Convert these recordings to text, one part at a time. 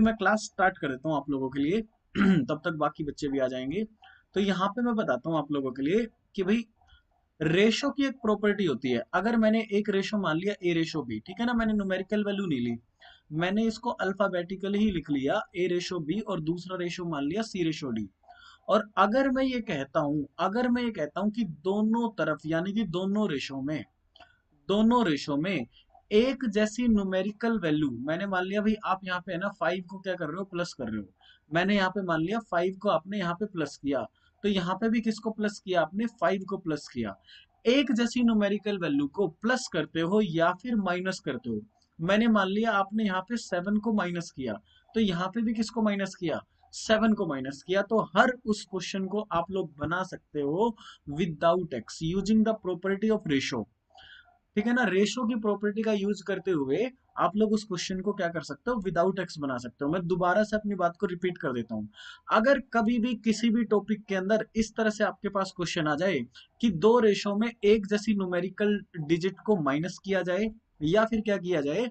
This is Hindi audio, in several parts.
मैं क्लास स्टार्ट कर देता हूँ आप लोगों के लिए। तब तक बाकी बच्चे भी आ जाएंगे। तो यहाँ पे मैं बताता हूँ आप लोगों के लिए कि भाई रेशो की एक प्रॉपर्टी होती है। अगर मैंने एक रेशो मान लिया ए रेशो बी, ठीक है ना, मैंने न्यूमेरिकल वैल्यू नहीं ली, मैंने इसको अल्फाबेटिकली ही लिख लिया ए रेशो बी, और दूसरा रेशो मान लिया सी रेशो डी। और अगर मैं ये कहता हूँ कि दोनों तरफ यानी कि दोनों रेशो में एक जैसी न्यूमेरिकल वैल्यू, मैंने मान लिया भाई आप यहाँ पे है ना 5 को क्या कर रहे हो, प्लस कर रहे हो। मैंने यहाँ पे मान लिया 5 को आपने यहाँ पे प्लस किया, तो यहाँ पे भी किसको प्लस किया आपने, 5 को प्लस किया। एक जैसी न्यूमेरिकल वैल्यू को प्लस करते हो या फिर माइनस करते हो। मैंने मान लिया आपने यहाँ पे 7 को माइनस किया, तो यहाँ पे भी किसको माइनस किया, 7 को माइनस किया। तो हर उस क्वेश्चन को आप लोग बना सकते हो without x, using the property of ratio. ठीक है ना, रेशो की प्रॉपर्टी का यूज करते हुए आप लोग उस क्वेश्चन को क्या कर सकते हो, विदाउट एक्स बना सकते हो। मैं दोबारा से अपनी बात को रिपीट कर देता हूं। अगर कभी भी किसी भी टॉपिक के अंदर इस तरह से आपके पास क्वेश्चन आ जाए कि दो रेशो में एक जैसी न्यूमेरिकल डिजिट को माइनस किया जाए या फिर क्या किया जाए,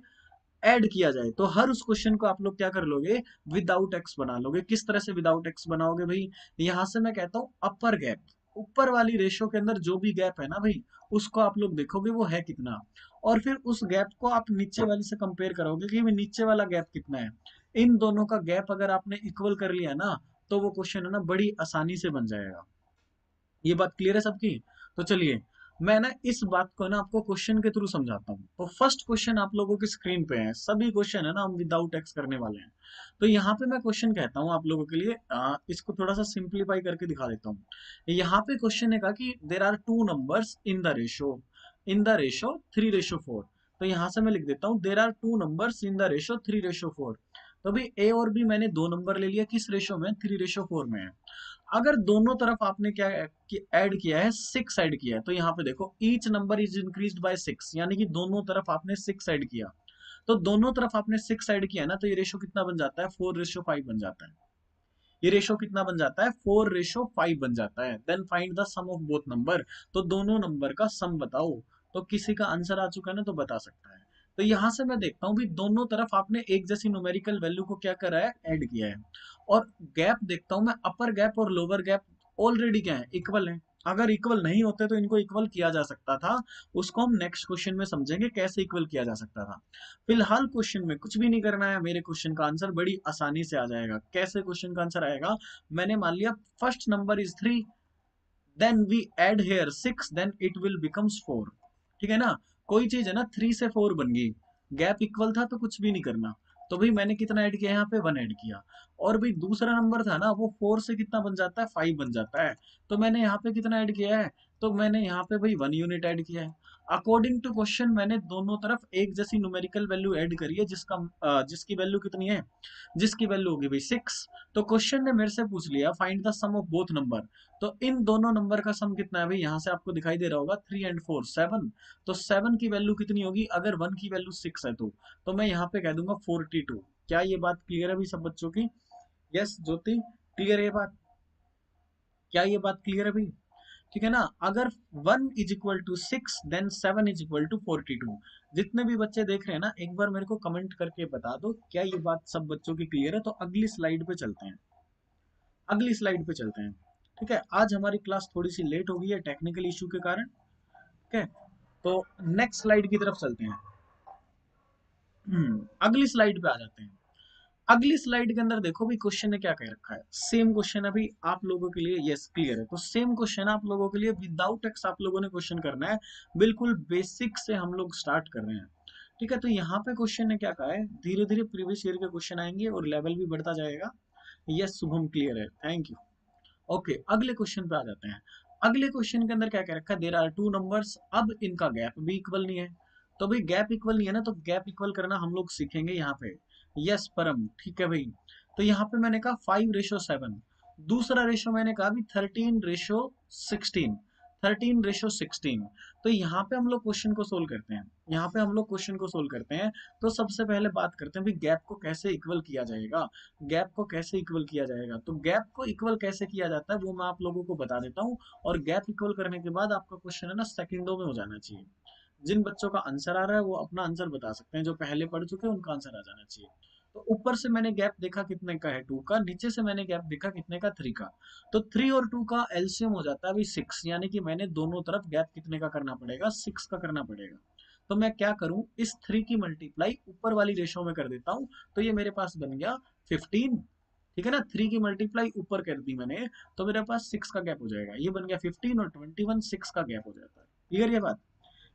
ऐड किया जाए, तो हर उस क्वेश्चन को आप लोग क्या कर लोगे, विदाउट एक्स बना लोगे। किस तरह से विदाउट एक्स बनाओगे भाई, यहां से मैं कहता हूं अपर गैप, ऊपर वाली रेशो के अंदर जो भी गैप है ना भाई, उसको आप लोग देखोगे वो है कितना, और फिर उस गैप को आप नीचे वाली से कंपेयर करोगे कि भाई नीचे वाला गैप कितना है। इन दोनों का गैप अगर आपने इक्वल कर लिया ना, तो वो क्वेश्चन है ना बड़ी आसानी से बन जाएगा। ये बात क्लियर है सबकी? तो चलिए, मैं ना इस बात को ना आपको क्वेश्चन के थ्रू समझाता हूँ। तो फर्स्ट क्वेश्चन आप लोगों की स्क्रीन पे है, सभी क्वेश्चन है ना हम विदाउट एक्स करने वाले हैं। तो यहाँ पे मैं क्वेश्चन कहता हूँ आप लोगों के लिए, इसको थोड़ा सा सिंप्लीफाई करके दिखा देता हूँ। यहाँ पे क्वेश्चन है कि there are two numbers in the ratio 3:4। तो यहाँ से मैं लिख देता हूँ there are two numbers in the ratio 3:4। तो भाई ए और बी मैंने दो नंबर ले लिया, किस रेशो में, 3:4 में है। अगर दोनों तरफ आपने क्या ऐड किया है, 6 ऐड किया है, तो यहाँ पे देखो each number is increased by 6, यानी कि दोनों तरफ आपने 6 ऐड किया। तो दोनों तरफ आपने 6 ऐड किया ना, तो ये रेशो कितना बन जाता है, 4:5 बन जाता है। ये रेशो कितना बन जाता है, 4:5 बन जाता है। Then find the sum of both number, तो दोनों नंबर का सम बताओ। तो किसी का आंसर आ चुका है ना, तो बता सकता है। तो यहां से मैं देखता हूँ भी दोनों तरफ आपने एक जैसी न्यूमेरिकल वैल्यू को क्या करा है, ऐड किया है। और गैप देखता हूं मैं, अपर गैप और लोअर गैप ऑलरेडी क्या है, इक्वल है। अगर इक्वल नहीं होते तो इनको इक्वल किया जा सकता था, उसको हम नेक्स्ट क्वेश्चन में समझेंगे कैसे इक्वल किया जा सकता था। फिलहाल क्वेश्चन में कुछ भी नहीं करना है, मेरे क्वेश्चन का आंसर बड़ी आसानी से आ जाएगा। कैसे क्वेश्चन का आंसर आएगा, मैंने मान लिया first number is 3, then we add here 6, then it will becomes 4। ठीक है ना, कोई चीज है ना 3 से 4 बन गई, गैप इक्वल था तो कुछ भी नहीं करना। तो भाई मैंने कितना ऐड किया, यहाँ पे 1 ऐड किया। और भाई दूसरा नंबर था ना, वो 4 से कितना बन जाता है, 5 बन जाता है। तो मैंने यहाँ पे कितना ऐड किया है, तो मैंने यहाँ पे भाई 1 यूनिट ऐड किया है। अकॉर्डिंग टू क्वेश्चन मैंने दोनों तरफ एक जैसी न्यूमेरिकल वैल्यू ऐड करी है, जिसकी वैल्यू कितनी है, जिसकी वैल्यू होगी भाई 6। तो क्वेश्चन ने मेरे से पूछ लिया find the sum of both number. तो इन दोनों नंबर का सम कितना है भाई, यहाँ से आपको दिखाई दे रहा होगा 3 एंड 4 7। तो 7 की वैल्यू कितनी होगी, अगर 1 की वैल्यू 6 है तो मैं यहाँ पे कह दूंगा 42। क्या ये बात क्लियर है भाई सब बच्चों की? यस ज्योति, क्लियर है ये बात? क्या ये बात क्लियर है भाई? ठीक है ना, अगर 1 = 6 देन 7 = 42। जितने भी बच्चे देख रहे हैं ना, एक बार मेरे को कमेंट करके बता दो क्या ये बात सब बच्चों की क्लियर है। तो अगली स्लाइड पे चलते हैं, अगली स्लाइड पे चलते हैं। ठीक है, आज हमारी क्लास थोड़ी सी लेट हो गई है टेक्निकल इशू के कारण। ठीक है, तो नेक्स्ट स्लाइड की तरफ चलते हैं। अगली स्लाइड पे आ जाते हैं। अगली स्लाइड के अंदर देखो भी क्वेश्चन ने क्या कह रखा है, सेम क्वेश्चन है भाई आप लोगों के लिए, यस क्लियर है। तो सेम क्वेश्चन आप लोगों के लिए विदाउट एक्स आप लोगों ने क्वेश्चन करना है। बिल्कुल बेसिक से हम लोग स्टार्ट कर रहे हैं। ठीक है, तो यहाँ पे क्वेश्चन ने क्या कहा है, धीरे धीरे प्रीवियस ईयर के क्वेश्चन आएंगे और लेवल भी बढ़ता जाएगा। यस शुभम क्लियर है, थैंक यू। ओके, अगले क्वेश्चन पे आ जाते हैं। अगले क्वेश्चन के अंदर क्या कह रखा है, देयर आर टू नंबर्स, अब इनका गैप भी इक्वल नहीं है। तो भाई गैप इक्वल नहीं है ना, तो गैप इक्वल करना हम लोग सीखेंगे यहाँ पे। यस परम, ठीक है भाई। तो यहाँ पे मैंने कहा 5:7, दूसरा रेशो मैंने कहा भी 13:16, 13:16। तो यहाँ पे हम लोग क्वेश्चन को सोल्व करते हैं, यहाँ पे हम लोग क्वेश्चन को सोल्व करते हैं। तो सबसे पहले बात करते हैं भी गैप को कैसे इक्वल किया जाएगा। गैप को कैसे इक्वल किया जाएगा, तो गैप को इक्वल कैसे किया जाता है वो मैं आप लोगों को बता देता हूँ। और गैप इक्वल करने के बाद आपका क्वेश्चन है ना सेकंडों में हो जाना चाहिए। जिन बच्चों का आंसर आ रहा है वो अपना आंसर बता सकते हैं, जो पहले पढ़ चुके हैं उनका आंसर आ जाना चाहिए। तो ऊपर से मैंने गैप देखा कितने का है 2 का, नीचे से मैंने गैप देखा कितने का 3 का। तो 3 और 2 का एलसीएम हो जाता है अभी 6, यानी कि मैंने दोनों तरफ गैप कितने का करना पड़ेगा, 6 का करना पड़ेगा। तो मैं क्या करूं, इस 3 की मल्टीप्लाई ऊपर वाली रेशो में कर देता हूं, तो ये मेरे पास बन गया 15। ठीक है ना, 3 की मल्टीप्लाई ऊपर कर दी मैंने, तो मेरे पास 6 का गैप हो जाएगा, ये बन गया 15 और 21 6 का गैप हो जाता है। क्लियर ये बात?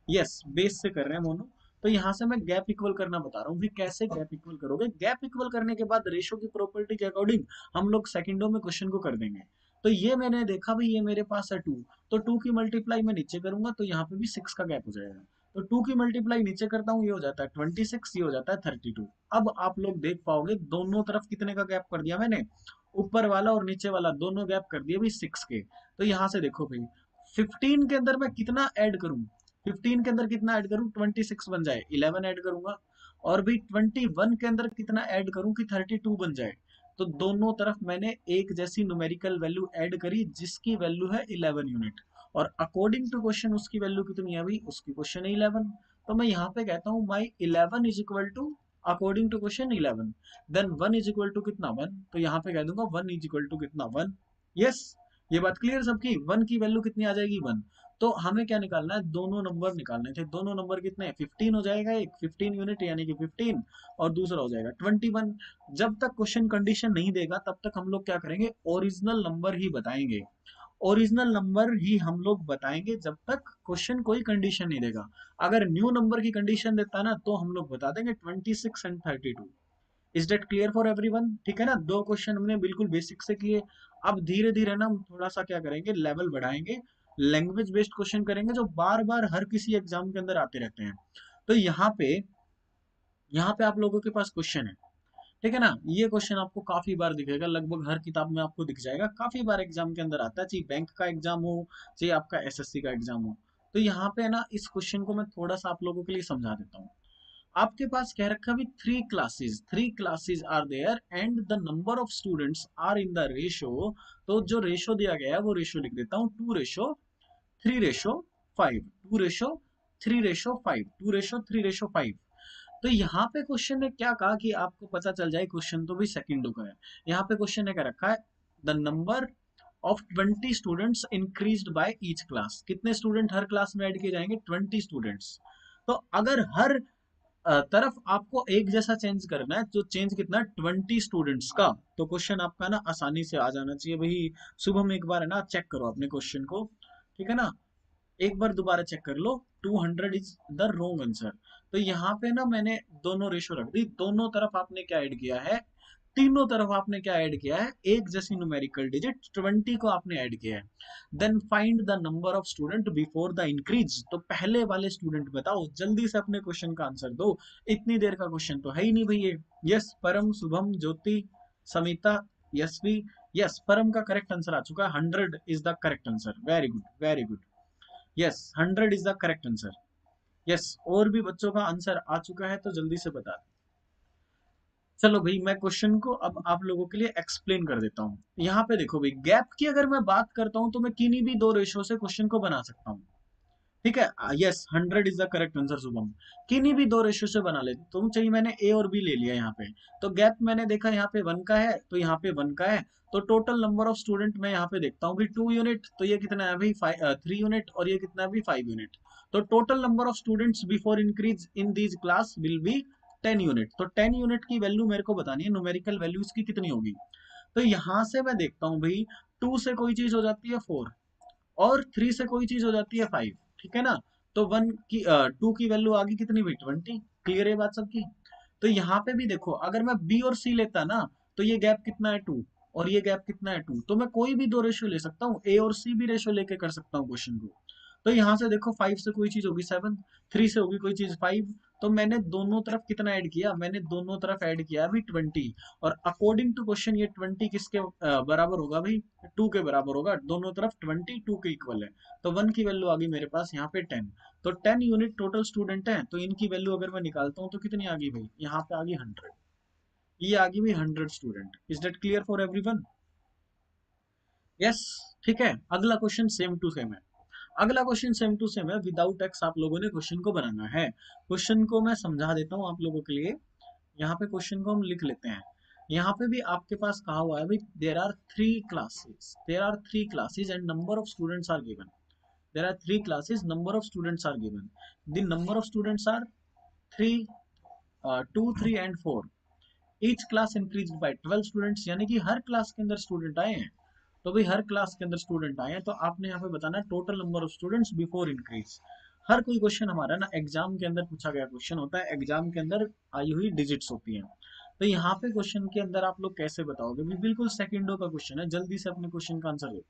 यस, बेस से कर रहे हैं मोनो। तो यहाँ से मैं गैप इक्वल करना बता रहा हूँ कि कैसे गैप इक्वल करोगे। गैप इक्वल करने के बाद रेशो की प्रॉपर्टी के अकॉर्डिंग हम लोग सेकंडों में क्वेश्चन को कर देंगे। तो ये मैंने देखा भाई, ये मेरे पास है 2, तो 2 की मल्टीप्लाई मैं नीचे करूंगा तो यहाँ पे भी 6 का गैप हो जाएगा। तो 2 की मल्टीप्लाई नीचे करता हूँ, ये हो जाता है 26, ये हो जाता है 32। अब आप लोग देख पाओगे दोनों तरफ कितने का गैप कर दिया मैंने, ऊपर वाला और नीचे वाला दोनों गैप कर दिए भाई 6 के। तो यहाँ से देखो भाई, 15 के अंदर मैं कितना ऐड करूं, 15 के अंदर कितना ऐड करूं, 26 बन जाए, 11 ऐड करूंगा। और भी 21 के अंदर कितना ऐड करूं कि 32 बन जाए। तो दोनों तरफ मैंने एक जैसी न्यूमेरिकल वैल्यू ऐड करी जिसकी वैल्यू है 11 यूनिट, और अकॉर्डिंग टू क्वेश्चन उसकी वैल्यू कितनी है अभी, उसकी क्वेश्चन है 11। तो मैं यहाँ पे कहता हूँ my 11 is equal to according to question 11, then 1 is equal to कितना 1, तो यहाँ पे कह दूंगा 1 इज इक्वल टू कितना 1। यस, ये बात क्लियर सबकी, 1 की वैल्यू कितनी आ जाएगी 1। तो हमें क्या निकालना है, दोनों नंबर निकालने थे, दोनों नंबर कितने हैं, 15 हो जाएगा, एक 15 यूनिट यानी कि 15, और दूसरा हो जाएगा 21। जब तक क्वेश्चन कंडीशन नहीं देगा तब तक हम लोग क्या करेंगे, ओरिजिनल नंबर ही बताएंगे, ओरिजिनल नंबर ही हम लोग बताएंगे जब तक क्वेश्चन कोई कंडीशन नहीं देगा। अगर न्यू नंबर की कंडीशन देता ना तो हम लोग बता देंगे 26 and 32। Is that clear for everyone? ठीक है ना, दो क्वेश्चन हमने बिल्कुल बेसिक से किए। अब धीरे धीरे ना हम थोड़ा सा क्या करेंगे, लेवल बढ़ाएंगे, लैंग्वेज बेस्ड क्वेश्चन करेंगे जो बार बार हर किसी एग्जाम के अंदर आते रहते हैं। तो यहाँ पे आप लोगों के पास क्वेश्चन है, ठीक है ना, ये क्वेश्चन आपको काफी बार दिखेगा, लगभग हर किताब में आपको दिख जाएगा, काफी बार एग्जाम के अंदर आता है, चाहे बैंक का एग्जाम हो चाहे आपका एसएससी का एग्जाम हो। तो यहाँ पे ना इस क्वेश्चन को मैं थोड़ा सा आप लोगों के लिए समझा देता हूँ। आपके पास कह रखा है 3 classes are there and the number of students are in the ratio. तो जो रेशो दिया गया है वो रेशो लिख देता हूँ, 2:3:5, 2:3:5, 2:3:5। तो यहाँ पे क्वेश्चन ने क्या कहा कि आपको पता चल जाए, क्वेश्चन तो भी सेकंडों का है। यहाँ पे क्वेश्चन ने क्या रखा है, the number of 20 students increased by each class, कितने स्टूडेंट हर क्लास में ऐड किए जाएंगे, 20 स्टूडेंट्स। तो अगर हर तरफ आपको एक जैसा चेंज करना है, तो चेंज कितना, 20 स्टूडेंट्स का, तो क्वेश्चन आपका ना आसानी से आ जाना चाहिए भाई। सुबह में एक बार है ना चेक करो अपने क्वेश्चन को, ठीक है ना, एक बार दोबारा चेक कर लो, 200 इज द रॉन्ग आंसर। तो यहाँ पे ना मैंने दोनों रेशो रख दी, दोनों तरफ आपने क्या ऐड किया है, तीनों तरफ आपने क्या ऐड किया है, एक जैसी न्यूमेरिकल डिजिट 20 को आपने ऐड किया है। Then find the number of student before the increase, तो पहले वाले स्टूडेंट बताओ, जल्दी से अपने क्वेश्चन का आंसर दो, इतनी देर का क्वेश्चन तो है ही नहीं भैया। यस, परम, शुभम, ज्योति, समिता, यशवी। यस, परम का करेक्ट आंसर आ चुका है, 100 is the correct answer, very good very good. Yes, 100 is the correct answer. Yes, और भी बच्चों का आंसर आ चुका है तो जल्दी से बता दें। चलो भाई, मैं क्वेश्चन को अब आप लोगों के लिए एक्सप्लेन कर देता हूँ। यहाँ पे देखो भाई, गैप की अगर मैं बात करता हूँ तो मैं किन्हीं भी दो रेशो से क्वेश्चन को बना सकता हूँ। ठीक है, yes, 100 is the correct answer Shubham. किन्हीं भी दो रेशो से बना लेते, तो चाहिए मैंने ए और बी ले लिया यहाँ पे। तो गैप मैंने देखा यहाँ पे 1 का है तो यहाँ पे 1 का है। तो टोटल नंबर ऑफ स्टूडेंट मैं यहाँ पे देखता हूँ भाई 2 यूनिट, तो ये कितना है भाई 3 यूनिट, और ये कितना है भाई 5 यूनिट। तो total number of students before increase in these class will be 10 unit. तो 10 यूनिट की वैल्यू मेरे को बतानी है, न्यूमेरिकल वैल्यू इसकी कितनी होगी। तो यहाँ से मैं देखता हूँ भाई, 2 से कोई चीज हो जाती है 4, और 3 से कोई चीज हो जाती है 5, ठीक है ना। तो 2 की वैल्यू आ गई कितनी भाई 20। क्लियर है बात सबकी? तो यहाँ पे भी देखो, अगर मैं बी और सी लेता ना, तो ये गैप कितना है 2, और ये गैप कितना है 2, तो मैं कोई भी दो रेशियो ले सकता हूँ, ए और सी भी रेशियो लेके कर सकता हूँ क्वेश्चन को। तो यहाँ से देखो, 5 से कोई चीज होगी 7, 3 से होगी कोई चीज 5। तो मैंने दोनों तरफ कितना ऐड किया, मैंने दोनों तरफ ऐड किया अभी 20। और अकॉर्डिंग टू क्वेश्चन ये 20 किसके बराबर होगा भाई, 2 के बराबर होगा, दोनों तरफ 20 2 के इक्वल है। तो 1 की वैल्यू आ गई मेरे पास यहाँ पे 10। तो 10 यूनिट टोटल स्टूडेंट है, तो इनकी वैल्यू अगर मैं निकालता हूँ तो कितनी आ गई भाई, यहाँ पे आ गई 100, ये आ गई भाई 100 student. Is that clear for everyone? Yes, ठीक है। अगला क्वेश्चन सेम टू सेम है, अगला क्वेश्चन सेम टू सेम है, विदाउट एक्स आप लोगों ने क्वेश्चन को बनाना है। क्वेश्चन को मैं समझा देता हूँ आप लोगों के लिए। यहाँ पे क्वेश्चन को हम लिख लेते हैं। यहाँ पे भी आपके पास कहा हुआ है भाई there are three classes and number of students are given. There are three classes, number of students are given. The number of students are three, 2, 3 and 4। Each class increase by 12 students, यानी कि हर क्लास के अंदर स्टूडेंट आए हैं। तो भाई हर क्लास के अंदर स्टूडेंट आए हैं, तो आपने यहाँ पे बताना है total number of students before increase. हर कोई क्वेश्चन हमारा ना एग्जाम के अंदर पूछा गया क्वेश्चन होता है, एग्जाम के अंदर आई हुई डिजिट्स होती हैं। तो यहाँ पे क्वेश्चन के अंदर आप लोग कैसे बताओगे भी, बिल्कुल सेकंडों का क्वेश्चन है, जल्दी से अपने क्वेश्चन का आंसर दो,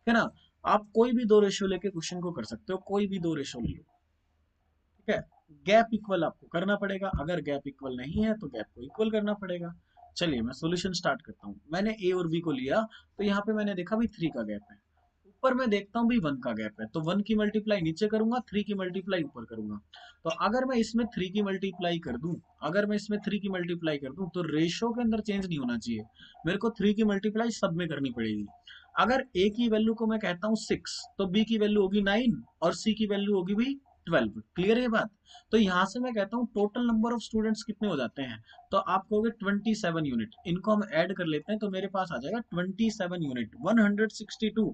है ना। आप कोई भी दो रेशियो लेके क्वेश्चन को कर सकते हो, कोई भी दो रेशियो ले लो, ठीक है। गैप इक्वल आपको करना पड़ेगा, अगर गैप इक्वल नहीं है तो गैप को इक्वल करना पड़ेगा। चलिए मैं सॉल्यूशन स्टार्ट करता हूँ। मैंने ए और बी को लिया, तो यहाँ पे मैंने देखा भी 3 का गैप है, ऊपर मैं देखता हूँ भी 1 का गैप है, तो 1 की मल्टीप्लाई नीचे करूंगा, 3 की मल्टीप्लाई ऊपर करूंगा। तो अगर मैं इसमें 3 की मल्टीप्लाई कर दूं, अगर मैं इसमें 3 की मल्टीप्लाई कर दूं, तो रेशियो के अंदर चेंज नहीं होना चाहिए, मेरे को 3 की मल्टीप्लाई सब में करनी पड़ेगी। अगर ए की वैल्यू को मैं कहता हूँ 6, तो बी की वैल्यू होगी 9 और सी की वैल्यू होगी भी 12। क्लियर है ये बात। तो यहां से मैं कहता हूँ टोटल नंबर ऑफ स्टूडेंट्स कितने हो जाते हैं, तो आप कहोगे 27 यूनिट। इनको हम ऐड कर लेते हैं तो मेरे पास आ जाएगा 27 यूनिट, 162।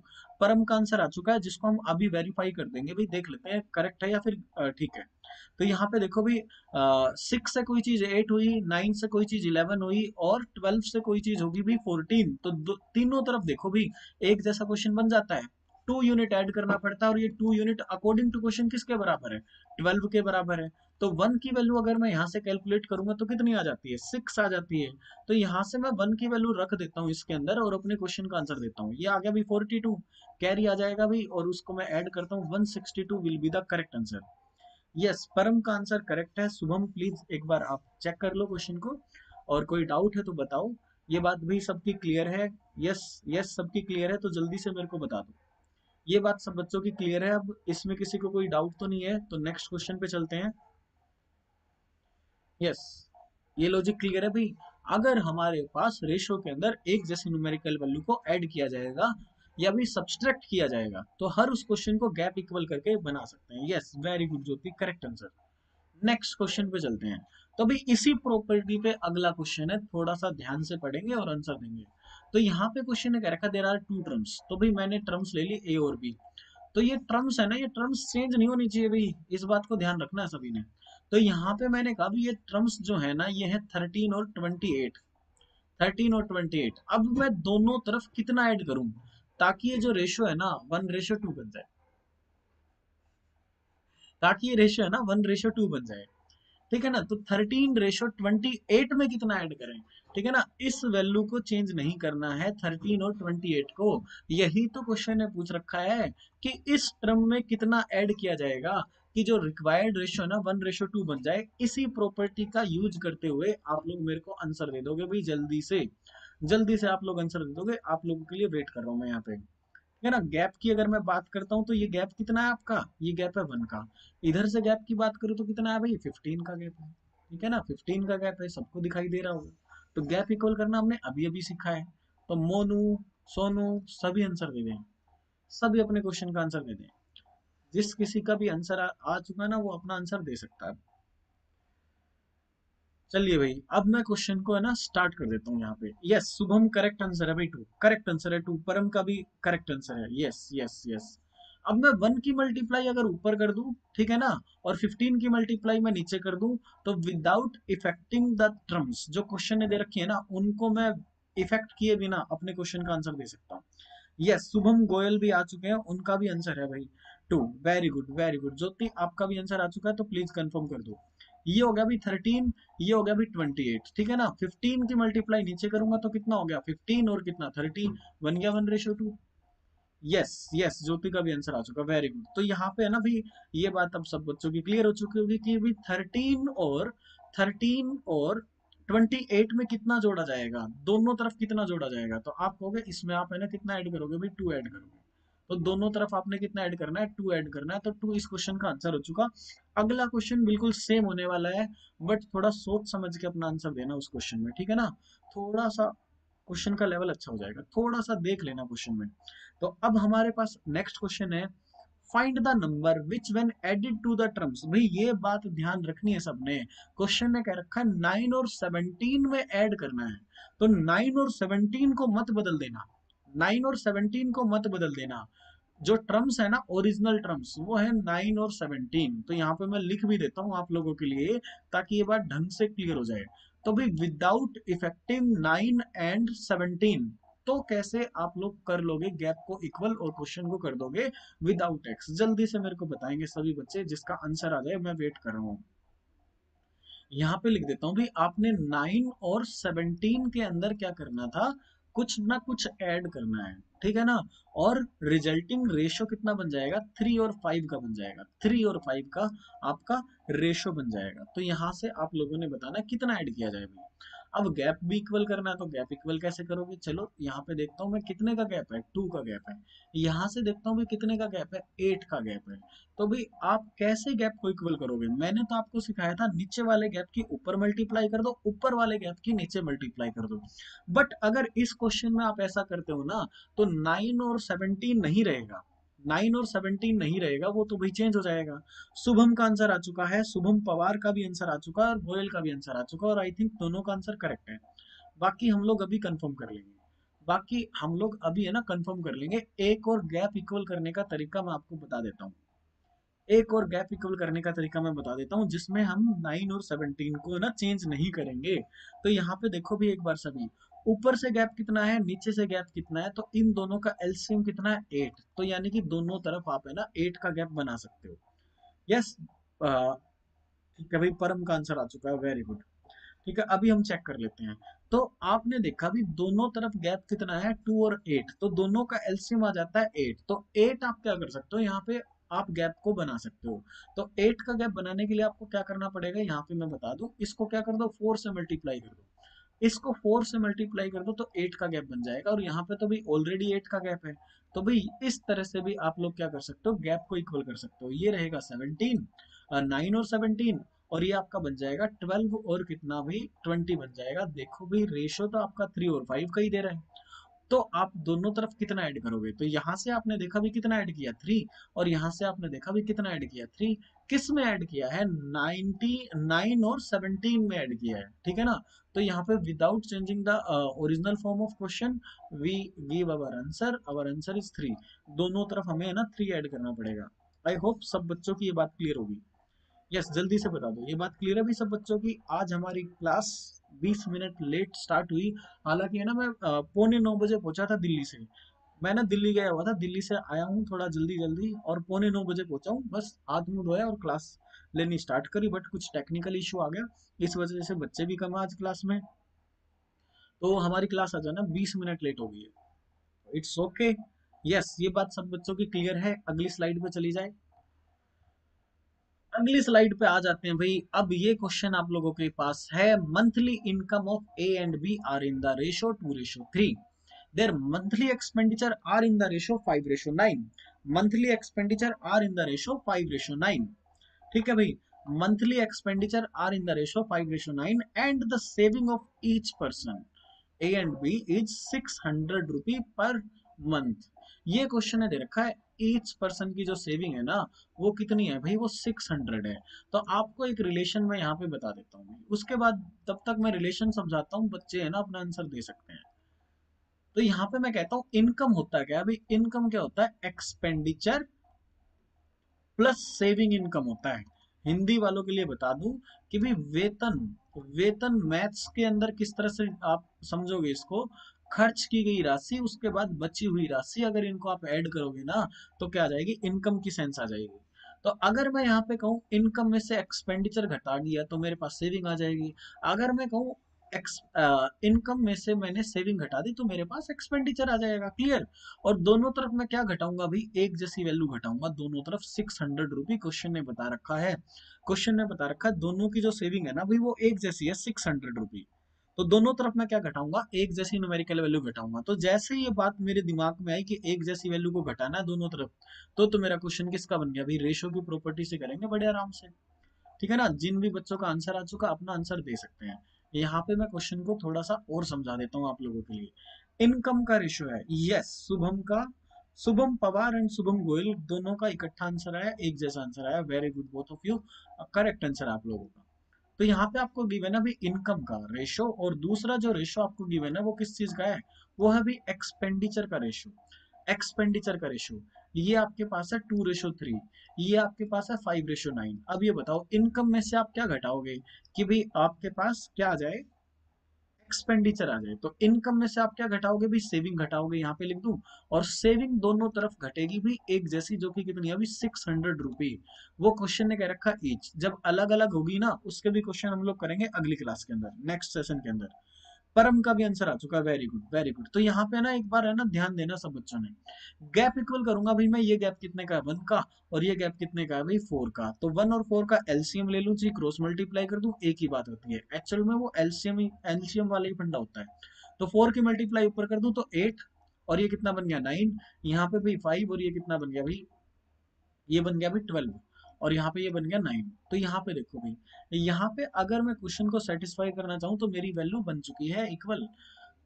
परम का आंसर आ चुका है, जिसको हम अभी वेरीफाई कर देंगे भाई, देख लेते हैं करेक्ट है या फिर ठीक है। तो यहाँ पे देखो भी 6 से कोई चीज 8 हुई, 9 से कोई चीज 11 हुई और 12 से कोई चीज होगी भी 14। तो तीनों तरफ देखो भी एक जैसा क्वेश्चन बन जाता है। 2 यूनिट ऐड करना पड़ता है, और ये 2 यूनिट अकॉर्डिंग टू क्वेश्चन किसके बराबर है, 12 के बराबर है। तो 1 की वैल्यू अगर मैं यहाँ से कैलकुलेट करूंगा तो कितनी आ जाती है, 6 आ जाती है। तो यहाँ से मैं 1 की वैल्यू रख देता हूँ इसके अंदर और अपने क्वेश्चन का आंसर देता हूँ। ये आ गया भी 42, कैरी आ जाएगा भी, और उसको मैं ऐड करता हूँ, 162 will be the correct answer. Yes, परम का आंसर करेक्ट है। शुभम प्लीज एक बार आप चेक कर लो क्वेश्चन को, और कोई डाउट है तो बताओ। ये बात भी सबकी क्लियर है? यस, यस सबकी क्लियर है, तो जल्दी से मेरे को बता दो। ये बात सब बच्चों की क्लियर है, अब इसमें किसी को कोई डाउट तो नहीं है, तो नेक्स्ट क्वेश्चन पे चलते हैं। यस, ये लॉजिक क्लियर है भाई। अगर हमारे पास रेशो के अंदर एक जैसी न्यूमेरिकल वैल्यू को ऐड किया जाएगा या भी सब्सट्रैक्ट किया जाएगा, तो हर उस क्वेश्चन को गैप इक्वल करके बना सकते हैं। यस, वेरी गुड ज्योति, करेक्ट आंसर। नेक्स्ट क्वेश्चन पे चलते हैं। तो भाई इसी प्रॉपर्टी पे अगला क्वेश्चन है, थोड़ा सा ध्यान से पढ़ेंगे और आंसर देंगे। तो यहाँ पे क्वेश्चन है, कह रखा देयर आर टू टर्म्स। तो भाई मैंने टर्म्स ले ली ए और बी। तो ये टर्म्स है ना, ये टर्म्स चेंज नहीं होनी चाहिए भाई, इस बात को ध्यान रखना है सभी ने। तो यहाँ पे मैंने कहा भी ये टर्म्स जो है ना, ये है 13 और 28। 13 और 28, अब मैं दोनों तरफ कितना ऐड करूं ताकि ये जो रेशियो है ना 1:2 बन जाए, ताकि ये रेशियो है ना 1:2 बन जाए। ठीक है ना, तो 13:28 में कितना ऐड करें, ठीक है ना। इस वैल्यू को चेंज नहीं करना है, 13 और 28 को। यही तो क्वेश्चन ने पूछ रखा है कि इस टर्म में कितना ऐड किया जाएगा कि जो रिक्वायर्ड रेशियो है ना 1:2 बन जाए। इसी प्रॉपर्टी का यूज करते हुए आप लोग मेरे को आंसर दे दोगे भाई, जल्दी से जल्दी से आप लोग आंसर दे दोगे। आप लोगों के लिए वेट कर रहा हूँ मैं यहाँ पे। है ना, गैप की अगर मैं बात करता हूँ तो ये गैप कितना है आपका, ये गैप है 1 का। इधर से गैप की बात करूँ तो कितना है भाई, 15 का गैप है। ठीक है ना, 15 का गैप है, सबको दिखाई दे रहा होगा। तो गैप इक्वल करना हमने अभी अभी सीखा है। तो मोनू, सोनू सभी आंसर दे दें, सभी अपने क्वेश्चन का आंसर दे दें। जिस किसी का भी आंसर आ चुका है ना, वो अपना आंसर दे सकता है। चलिए भाई, अब मैं क्वेश्चन को है ना स्टार्ट कर देता हूँ यहाँ पे। यस, शुभम करेक्ट आंसर है भाई, 2 करेक्ट आंसर है, 2 परम का भी करेक्ट आंसर है। Yes yes yes. अब मैं 1 की मल्टीप्लाई अगर ऊपर कर दूं, ठीक है ना, और 15 की मल्टीप्लाई मैं नीचे कर दूं, तो विदाउट इफेक्टिंग द टर्म्स जो क्वेश्चन ने दे रखी है ना, उनको मैं इफेक्ट किए बिना अपने क्वेश्चन का आंसर दे सकता हूँ। यस, शुभम गोयल भी आ चुके हैं, उनका भी आंसर है भाई 2। Very good very good. Jyoti आपका भी आंसर आ चुका है, तो प्लीज कंफर्म कर दो। ये हो गया भी 13, ये हो गया भी 28। ठीक है ना, 15 की मल्टीप्लाई नीचे करूंगा तो कितना हो गया 15 और कितना 13, बन गया 1:2। यस यस, ज्योति का भी आंसर आ चुका, वेरी गुड। तो यहाँ पे है ना भाई, ये बात अब सब बच्चों की क्लियर हो चुकी होगी कि भी 13 और 28 में कितना जोड़ा जाएगा, दोनों तरफ कितना जोड़ा जाएगा। तो आप कहोगे इसमें आप है ना कितना ऐड करोगे भाई, 2 ऐड करोगे। तो दोनों तरफ आपने कितना ऐड करना है, 2 ऐड करना है। तो 2 इस क्वेश्चन का आंसर हो चुका। अगला क्वेश्चन बिल्कुल सेम होने वाला है, बट थोड़ा सोच समझ के अपना आंसर देना उस क्वेश्चन में, ठीक है ना। थोड़ा सा क्वेश्चन का लेवल अच्छा हो जाएगा, थोड़ा सा देख लेना क्वेश्चन में। तो अब हमारे पास नेक्स्ट क्वेश्चन है find the number which when added to the terms. भाई ये बात ध्यान रखनी है सबने, क्वेश्चन ने कह रखा है 9 और 17 में ऐड करना है, तो 9 और 17 को मत बदल देना, 9 और 17 को मत बदल देना। जो टर्म्स है ना ओरिजिनल टर्म्स वो है 9 और 17। तो यहाँ पे मैं लिख भी देता हूँ आप लोगों के लिए ताकि ये बात ढंग से क्लियर हो जाए। तो भाई विदाउट इफेक्टिव 9 एंड 17, तो कैसे आप लोग कर लोगे गैप को इक्वल और क्वेश्चन को कर दोगे विदाउट एक्स? जल्दी से मेरे को बताएंगे सभी बच्चे, जिसका आंसर आ जाए, मैं वेट कर रहा हूँ। यहाँ पे लिख देता हूँ भाई, आपने 9 और 17 के अंदर क्या करना था, कुछ ना कुछ ऐड करना है, ठीक है ना। और रिजल्टिंग रेशो कितना बन जाएगा, 3 और 5 का बन जाएगा, 3 और 5 का आपका रेशो बन जाएगा। तो यहाँ से आप लोगों ने बताना कितना ऐड किया जाए भाई। अब गैप भी इक्वल करना है, तो गैप इक्वल कैसे करोगे, चलो यहाँ पे देखता हूँ मैं कितने का गैप है, 2 का गैप है। यहाँ से देखता हूँ भाई कितने का गैप है, 8 का गैप है। तो भाई आप कैसे गैप को इक्वल करोगे, मैंने तो आपको सिखाया था नीचे वाले गैप की ऊपर मल्टीप्लाई कर दो, ऊपर वाले गैप की नीचे मल्टीप्लाई कर दो। बट अगर इस क्वेश्चन में आप ऐसा करते हो ना, तो 9 और 17 नहीं रहेगा, 9 और 17 नहीं रहेगा, वो तो भाई चेंज हो जाएगा। शुभम का आंसर आ चुका है, शुभम पवार का भी आंसर आ चुका है और गोयल का भी आंसर आ चुका है, और आई थिंक दोनों का आंसर करेक्ट है। बाकी हम लोग अभी कंफर्म कर लेंगे, बाकी हम लोग अभी है ना कंफर्म कर लेंगे। एक और गैप इक्वल करने का तरीका मैं आपको बता देता हूँ, एक और गैप इक्वल करने का तरीका मैं बता देता हूँ, जिसमें हम 9 और 17 को ना चेंज नहीं करेंगे। तो यहाँ पे देखो भी एक बार सभी, ऊपर से गैप कितना है, नीचे से गैप कितना है, तो इन दोनों का एलसीएम कितना है, 8। तो यानी कि दोनों तरफ आप है ना 8 का गैप बना सकते हो। यस, ठीक है भाई, परम का आंसर आ चुका है, वेरी गुड। ठीक है, अभी हम चेक कर लेते हैं। तो आपने देखा भी दोनों तरफ गैप कितना है, 2 और 8, तो दोनों का एलसीएम आ जाता है 8। तो 8 आप क्या कर सकते हो यहाँ पे, आप गैप को बना सकते हो। तो 8 का गैप बनाने के लिए आपको क्या करना पड़ेगा, यहाँ पे मैं बता दूं, इसको क्या कर दो, 4 से मल्टीप्लाई कर दो, इसको 4 से मल्टीप्लाई कर दो, तो 8 का गैप बन जाएगा। और यहाँ पे तो भाई ऑलरेडी 8 का गैप है। तो भाई इस तरह से भी आप लोग क्या कर सकते हो, गैप को इक्वल कर सकते हो। ये रहेगा 17, 9 और 17, और ये आपका बन जाएगा 12 और कितना भी 20 बन जाएगा। देखो भाई रेशो तो आपका 3 और 5 का ही दे रहा है। तो आप दोनों तरफ कितना ऐड करोगे, तो यहाँ से आपने देखा भी कितना ऐड किया, 3, और यहाँ से आपने देखा भी कितना ऐड किया, 3। किस में ऐड किया है, 99 और 17 में ऐड किया है, ठीक है ना। तो यहाँ पे without changing the original form of question we give our answer is 3। दोनों तरफ हमें है ना 3 ऐड करना पड़ेगा। आई होप सब बच्चों की ये बात क्लियर होगी। यस, जल्दी से बता दो, ये बात क्लियर है भी सब बच्चों की। आज हमारी क्लास 20 मिनट लेट स्टार्ट हुई। हालांकि है ना मैं 8:45 पहुंचा था दिल्ली से। मैं ना दिल्ली गया हुआ था, दिल्ली से आया हूँ थोड़ा जल्दी जल्दी, और 8:45 पहुंचा हूँ, बस हाथ मुंह धोया और क्लास लेनी स्टार्ट करी। बट कुछ टेक्निकल इशू आ गया, इस वजह से बच्चे भी कम आज क्लास में, तो हमारी क्लास आ जाना 20 मिनट लेट हो गई है। It's okay. यस, ये बात सब बच्चों की क्लियर है। अगली स्लाइड पे चली जाए, अगली स्लाइड पे आ जाते हैं भाई। अब ये क्वेश्चन आप लोगों के पास है, monthly income of A and B are in the ratio 2:3, their monthly expenditure are in the ratio 5:9, monthly expenditure are in the ratio 5:9। ठीक है भाई, monthly expenditure are in the ratio 5:9 and the saving of each person A and B is 600 rupee per month. ये क्वेश्चन है दे रखा है, ईच पर्सन की जो सेविंग है ना वो कितनी है भाई, वो 600 है। तो आपको एक रिलेशन में यहाँ पे बता देता हूँ, उसके बाद तब तक मैं रिलेशन समझाता हूँ, बच्चे है ना अपना आंसर दे सकते हैं। तो यहाँ पे मैं कहता हूँ इनकम होता है क्या, अभी इनकम क्या होता है, एक्सपेंडिचर प्लस सेविंग इनकम होता है। हिंदी वालों के लिए बता दूं कि भाई वेतन, वेतन मैथ्स के अंदर किस तरह से आप समझोगे इसको, खर्च की गई राशि उसके बाद बची हुई राशि, अगर इनको आप ऐड करोगे ना तो क्या आ जाएगी, इनकम की सेंस आ जाएगी। तो अगर मैं यहाँ पे कहूँ इनकम में से एक्सपेंडिचर घटा दिया तो मेरे पास सेविंग आ जाएगी। अगर मैं कहूँ इनकम में से मैंने सेविंग घटा दी तो मेरे पास एक्सपेंडिचर आ जाएगा। क्लियर। और दोनों तरफ मैं क्या घटाऊंगा भाई, एक जैसी वैल्यू घटाऊंगा दोनों तरफ, 600 रुपी क्वेश्चन ने बता रखा है। क्वेश्चन ने बता रखा है दोनों की जो सेविंग है ना भाई वो एक जैसी है, 600 रुपी। तो दोनों तरफ मैं क्या घटाऊंगा, एक जैसी न्यूमेरिकल वैल्यू घटाऊंगा। तो जैसे ही ये बात मेरे दिमाग में आई कि एक जैसी वैल्यू को घटाना है दोनों तरफ, तो मेरा क्वेश्चन किसका बन गया भाई, रेशो की प्रॉपर्टी से करेंगे बड़े आराम से। ठीक है ना, जिन भी बच्चों का आंसर आ चुका अपना आंसर दे सकते हैं। यहाँ पे मैं क्वेश्चन को थोड़ा सा और समझा देता हूँ आप लोगों के लिए। इनकम का रेशियो है, यस, शुभम का शुभम पवार एंड शुभम गोयल दोनों का इकट्ठा आंसर आया, एक जैसा आंसर आया। Very good both of you, correct answer आप लोगों का। तो यहाँ पे आपको गिवन है भी इनकम का रेशो, और दूसरा जो रेशो आपको गिवन है वो किस चीज का है, वो है भी एक्सपेंडिचर का रेशो। एक्सपेंडिचर का रेशो ये आपके पास है 2:3, ये आपके पास है 5:9। अब ये बताओ इनकम में से आप क्या घटाओगे, कि भाई आपके पास क्या आ जाए, एक्सपेंडिचर आ जाए। तो इनकम में से आप क्या घटाओगे भी, सेविंग घटाओगे, यहाँ पे लिख दूं। और सेविंग दोनों तरफ घटेगी भी एक जैसी, जो कि कितनी है अभी 600 रुपी। वो क्वेश्चन ने कह रखा ईच, जब अलग अलग होगी ना उसके भी क्वेश्चन हम लोग करेंगे अगली क्लास के अंदर, नेक्स्ट सेशन के अंदर। परम का भी आंसर आ चुका है, वेरी गुड वेरी गुड। तो यहाँ पे ना एक बार है ना ध्यान देना सब बच्चों ने, गैप इक्वल करूंगा भाई मैं, ये गैप कितने का है 1 का, और ये गैप कितने का है भाई 4 का। तो 1 और 4 का एलसीएम ले लूं जी, क्रॉस मल्टीप्लाई कर दूं, एक ही बात होती है एक्चुअल में, वो एलसीएम वाला ही फंडा होता है। तो 4 की मल्टीप्लाई ऊपर कर दूं तो 8, और ये कितना बन गया 9, यहाँ पे भाई 5, और ये कितना बन गया भाई, ये बन गया भाई 12, और यहाँ पे ये बन गया 9। तो यहाँ पे देखो भाई, यहाँ पे अगर मैं क्वेश्चन को सेटिस्फाई करना चाहूँ तो मेरी वैल्यू बन चुकी है इक्वल।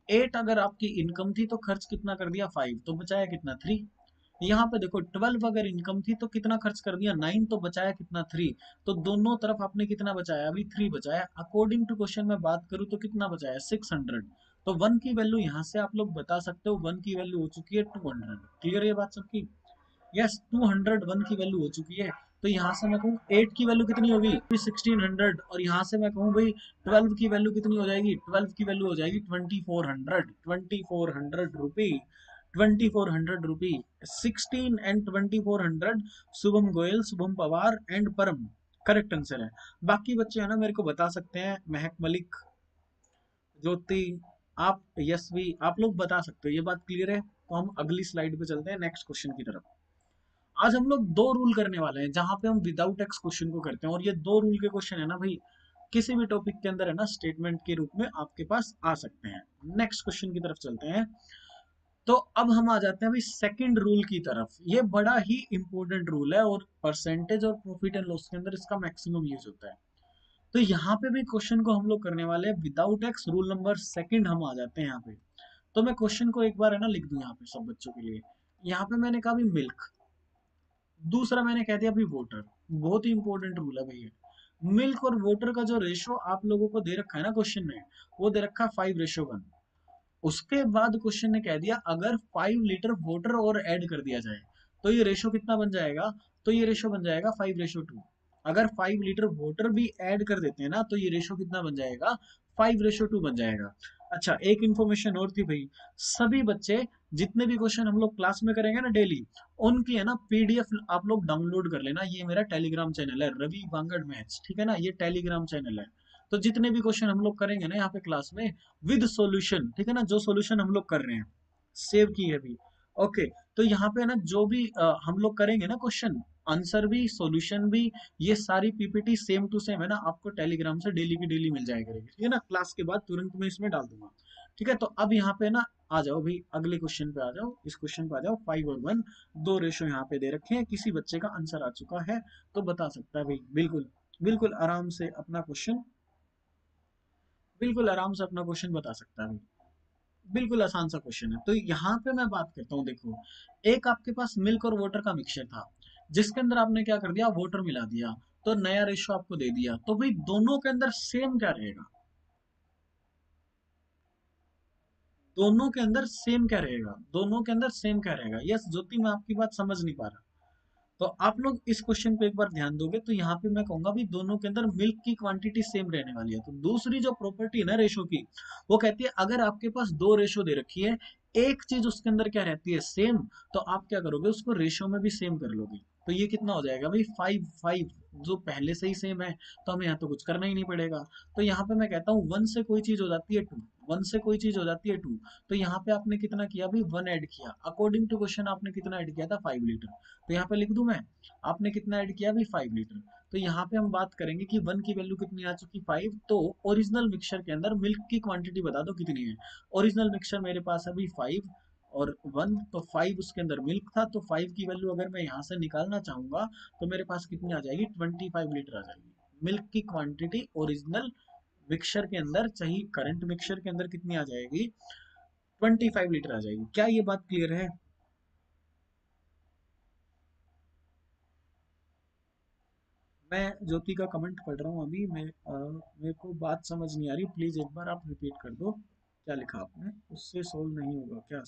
8 अगर आपकी इनकम थी तो खर्च कितना कर दिया 5, तो बचाया कितना 3। यहाँ पे देखो 12 अगर इनकम थी तो कितना खर्च कर दिया 9, तो बचाया कितना 3। तो दोनों तरफ आपने कितना बचाया, अभी 3 बचाया। अकॉर्डिंग टू क्वेश्चन में बात करूँ तो कितना बचाया 600। तो 1 की वैल्यू यहाँ से आप लोग बता सकते हो, 1 की वैल्यू हो चुकी है 200। क्लियर ये बात सबकी, यस 201 की वैल्यू हो चुकी है। तो यहाँ से मैं कहूँ 8 की वैल्यू कितनी होगी 1600, और यहाँ से मैं कहूँ भाई 12 की वैल्यू कितनी हो जाएगी, 12 की वैल्यू हो जाएगी 2400, 2400 रुपी, 2400 रुपी। 16 एंड 2400, शुभम गोयल, शुभम पवार एंड परम करेक्ट आंसर है। बाकी बच्चे है ना मेरे को बता सकते हैं, महक मलिक, ज्योति, आप यशवी, आप लोग बता सकते हो, ये बात क्लियर है। तो हम अगली स्लाइड पे चलते हैं नेक्स्ट क्वेश्चन की तरफ। आज हम लोग दो रूल करने वाले हैं जहां पे हम विदाउट एक्स क्वेश्चन को करते हैं, और ये दो रूल के क्वेश्चन है ना भाई, किसी भी टॉपिक के अंदर है ना स्टेटमेंट के रूप में आपके पास आ सकते हैं। नेक्स्ट क्वेश्चन की तरफ चलते हैं। तो अब हम आ जाते हैं भाई सेकंड रूल की तरफ। ये बड़ा ही इंपॉर्टेंट रूल है, और परसेंटेज और प्रॉफिट एंड लॉस के अंदर इसका मैक्सिमम यूज होता है। तो यहाँ पे भी क्वेश्चन को हम लोग करने वाले हैं without x, rule number second हम आ जाते हैं यहाँ पे। तो मैं क्वेश्चन को एक बार है ना लिख दूं यहाँ पे सब बच्चों के लिए। यहाँ पे मैंने कहा भी मिल्क, दूसरा मैंने कह दिया अभी वोटर। बहुत ही इंपॉर्टेंट रूल है भैया। मिल्क और वोटर का जो रेशो आप लोगों को दे रखा है ना क्वेश्चन में, वो दे रखा है 5:1। उसके बाद क्वेश्चन ने कह दिया अगर 5 लीटर वोटर और ऐड कर दिया जाए तो ये रेशो कितना बन जाएगा, तो ये रेशो बन जाएगा 5:2। अगर 5 लीटर वोटर भी ऐड कर देते हैं ना तो ये रेशो कितना बन जाएगा, 5:2 बन जाएगा। अच्छा एक इन्फॉर्मेशन और थी भाई, सभी बच्चे जितने भी क्वेश्चन हम लोग क्लास में करेंगे ना डेली, उनकी है ना पीडीएफ आप लोग डाउनलोड कर लेना। ये मेरा टेलीग्राम चैनल है रवि वांगड़ मैथ्स, ठीक है ना, ये टेलीग्राम चैनल है। तो जितने भी क्वेश्चन हम लोग करेंगे ना यहाँ पे क्लास में विद सॉल्यूशन, ठीक है ना, जो सॉल्यूशन हम लोग कर रहे हैं, सेव की है भी। ओके, तो यहाँ पे ना जो भी हम लोग करेंगे ना क्वेश्चन, आंसर भी सॉल्यूशन भी, ये सारी पीपीटी सेम टू सेम है ना आपको टेलीग्राम से डेली की डेली मिल जाया करेगी, ठीक है ना, क्लास के बाद तुरंत मैं इसमें डाल दूंगा। ठीक है, तो अब यहाँ पे ना आ जाओ भाई अगले क्वेश्चन पे आ जाओ, इस क्वेश्चन पे आ जाओ। 5 और 1 दो रेशो यहाँ पे दे रखे हैं, किसी बच्चे का आंसर आ चुका है तो बता सकता है भाई, बिल्कुल बिल्कुल आराम से अपना क्वेश्चन, बिल्कुल आराम से अपना क्वेश्चन बता सकता है भाई। बिल्कुल आसान सा क्वेश्चन है। तो यहाँ पे मैं बात करता हूँ, देखो एक आपके पास मिल्क और वाटर का मिक्सचर था, जिसके अंदर आपने क्या कर दिया, वाटर मिला दिया, तो नया रेशो आपको दे दिया। तो भाई दोनों के अंदर सेम क्या रहेगा, दोनों के अंदर सेम क्या रहेगा, दोनों के अंदर सेम क्या रहेगा। यस ज्योति, मैं आपकी बात समझ नहीं पा रहा। तो आप लोग इस क्वेश्चन पे एक बार ध्यान दोगे तो यहाँ पे मैं कहूंगा भी दोनों के अंदर मिल्क की क्वांटिटी सेम रहने वाली है। तो दूसरी जो प्रॉपर्टी है ना रेशो की, वो कहती है अगर आपके पास दो रेशो दे रखी है, एक चीज उसके अंदर क्या रहती है सेम, तो आप क्या करोगे उसको रेशो में भी सेम कर लोगे। तो ये कितना हो जाएगा भाई 5:5, जो पहले से ही सेम है, तो हमें यहाँ तो कुछ करना ही नहीं पड़ेगा। तो यहाँ पे मैं कहता हूँ 1 से कोई चीज हो जाती है 2, 1 से कोई चीज हो जाती है 2। तो यहाँ पे आपने कितना किया भाई 1 ऐड किया, अकॉर्डिंग टू क्वेश्चन आपने कितना ऐड किया था 5 लीटर। तो यहाँ पे लिख दूं मैं, आपने कितना ऐड किया अभी 5 लीटर। तो यहाँ पे हम बात करेंगे कि 1 की वैल्यू कितनी आ चुकी 5, तो ओरिजिनल मिक्सचर के अंदर मिल्क की क्वांटिटी बता दो कितनी है। ओरिजिनल मिक्सचर मेरे पास अभी 5 और 1, तो 5 उसके अंदर मिल्क था, तो 5 की वैल्यू अगर मैं यहाँ से निकालना चाहूंगा तो मेरे पास कितनी आ जाएगी 25 लीटर आ जाएगी। मिल्क की क्वांटिटी ओरिजिनल मिक्सचर के अंदर, चाहिए करंट मिक्सचर के अंदर कितनी आ जाएगी, 25 लीटर आ जाएगी। क्या ये बात क्लियर है, मैं ज्योति का कमेंट पढ़ रहा हूँ अभी। मेरे को बात समझ नहीं आ रही, प्लीज एक बार आप रिपीट कर दो। क्या लिखा आपने? उससे सोल्व नहीं होगा क्या?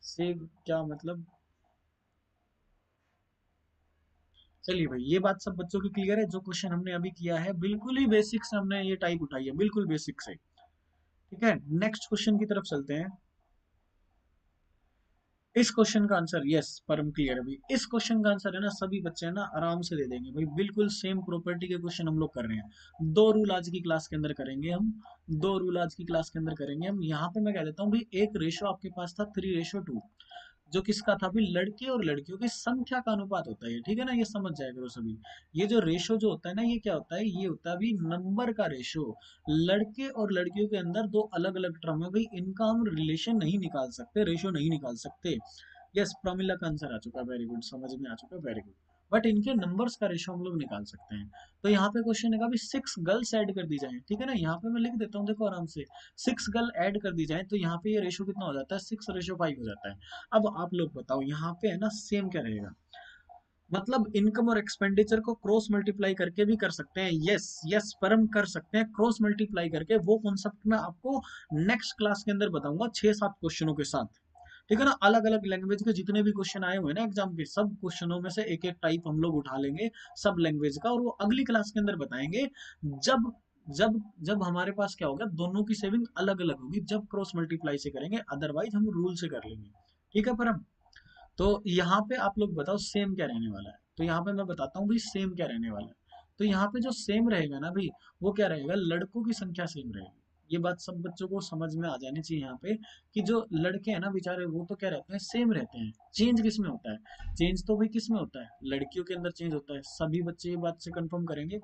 सेव क्या मतलब? चलिए भाई, ये बात सब बच्चों की क्लियर है। जो क्वेश्चन हमने अभी किया है बिल्कुल ही बेसिक से हमने ये टाइप उठाई है, बिल्कुल बेसिक से। ठीक है, नेक्स्ट क्वेश्चन की तरफ चलते हैं। इस क्वेश्चन का आंसर, यस परम क्लियर है भाई। इस क्वेश्चन का आंसर है ना, सभी बच्चे है ना आराम से दे देंगे भाई। बिल्कुल सेम प्रॉपर्टी के क्वेश्चन हम लोग कर रहे हैं। दो रूल आज की क्लास के अंदर करेंगे हम। दो रूल आज की क्लास के अंदर करेंगे हम। यहाँ पे मैं कह देता हूँ भाई, एक रेशो आपके पास था 3:2, जो किसका था भाई? लड़के और लड़कियों की संख्या का अनुपात होता है, ठीक है ना? ये समझ जाया करो सभी। ये जो रेशो जो होता है ना, ये क्या होता है? ये होता है भाई नंबर का रेशो। लड़के और लड़कियों के अंदर दो अलग अलग टर्म है भाई, इनका हम रिलेशन नहीं निकाल सकते, रेशो नहीं निकाल सकते। यस, प्रमिला का आंसर आ चुका है, वेरी गुड, समझ में आ चुका है, वेरी गुड। बट इनके नंबर्स का रेशो हम लोग निकाल सकते हैं। तो यहाँ पे क्वेश्चन है भी 6 गर्ल्स ऐड कर दी जाए, ठीक है ना? यहाँ पे मैं लिख देता हूँ, देखो आराम से। 6 गर्ल ऐड कर दी जाए तो यहाँ पे ये रेशो कितना हो जाता है? 6:5 हो जाता है। अब आप लोग बताओ, यहाँ पे है ना सेम क्या रहेगा? मतलब इनकम और एक्सपेंडिचर को क्रॉस मल्टीप्लाई करके भी कर सकते हैं। यस यस परम, कर सकते हैं क्रॉस मल्टीप्लाई करके। वो कॉन्सेप्ट मैं आपको नेक्स्ट क्लास के अंदर बताऊंगा 6-7 क्वेश्चनों के साथ। ठीक है ना? अलग अलग लैंग्वेज के जितने भी क्वेश्चन आए हुए हैं ना एग्जाम के, सब क्वेश्चनों में से एक एक टाइप हम लोग उठा लेंगे, सब लैंग्वेज का, और वो अगली क्लास के अंदर बताएंगे। जब जब जब हमारे पास क्या होगा, दोनों की सेविंग अलग अलग होगी, जब क्रॉस मल्टीप्लाई से करेंगे, अदरवाइज हम रूल से कर लेंगे। ठीक है परम? तो यहाँ पे आप लोग बताओ सेम क्या रहने वाला है। तो यहाँ पे मैं बताता हूँ भाई सेम क्या रहने वाला है। तो यहाँ पे जो सेम रहेगा ना भाई, वो क्या रहेगा? लड़कों की संख्या सेम रहेगी। ये बात सब बच्चों को समझ में आ जानी चाहिए यहाँ पे, कि जो लड़के हैं ना बेचारे, वो तो क्या रहते हैं? सेम रहते हैं। चेंज किस में होता है? चेंज तो भाई किस में होता है? लड़कियों के अंदर चेंज होता है। सभी बच्चे ये बात से कंफर्म करेंगे।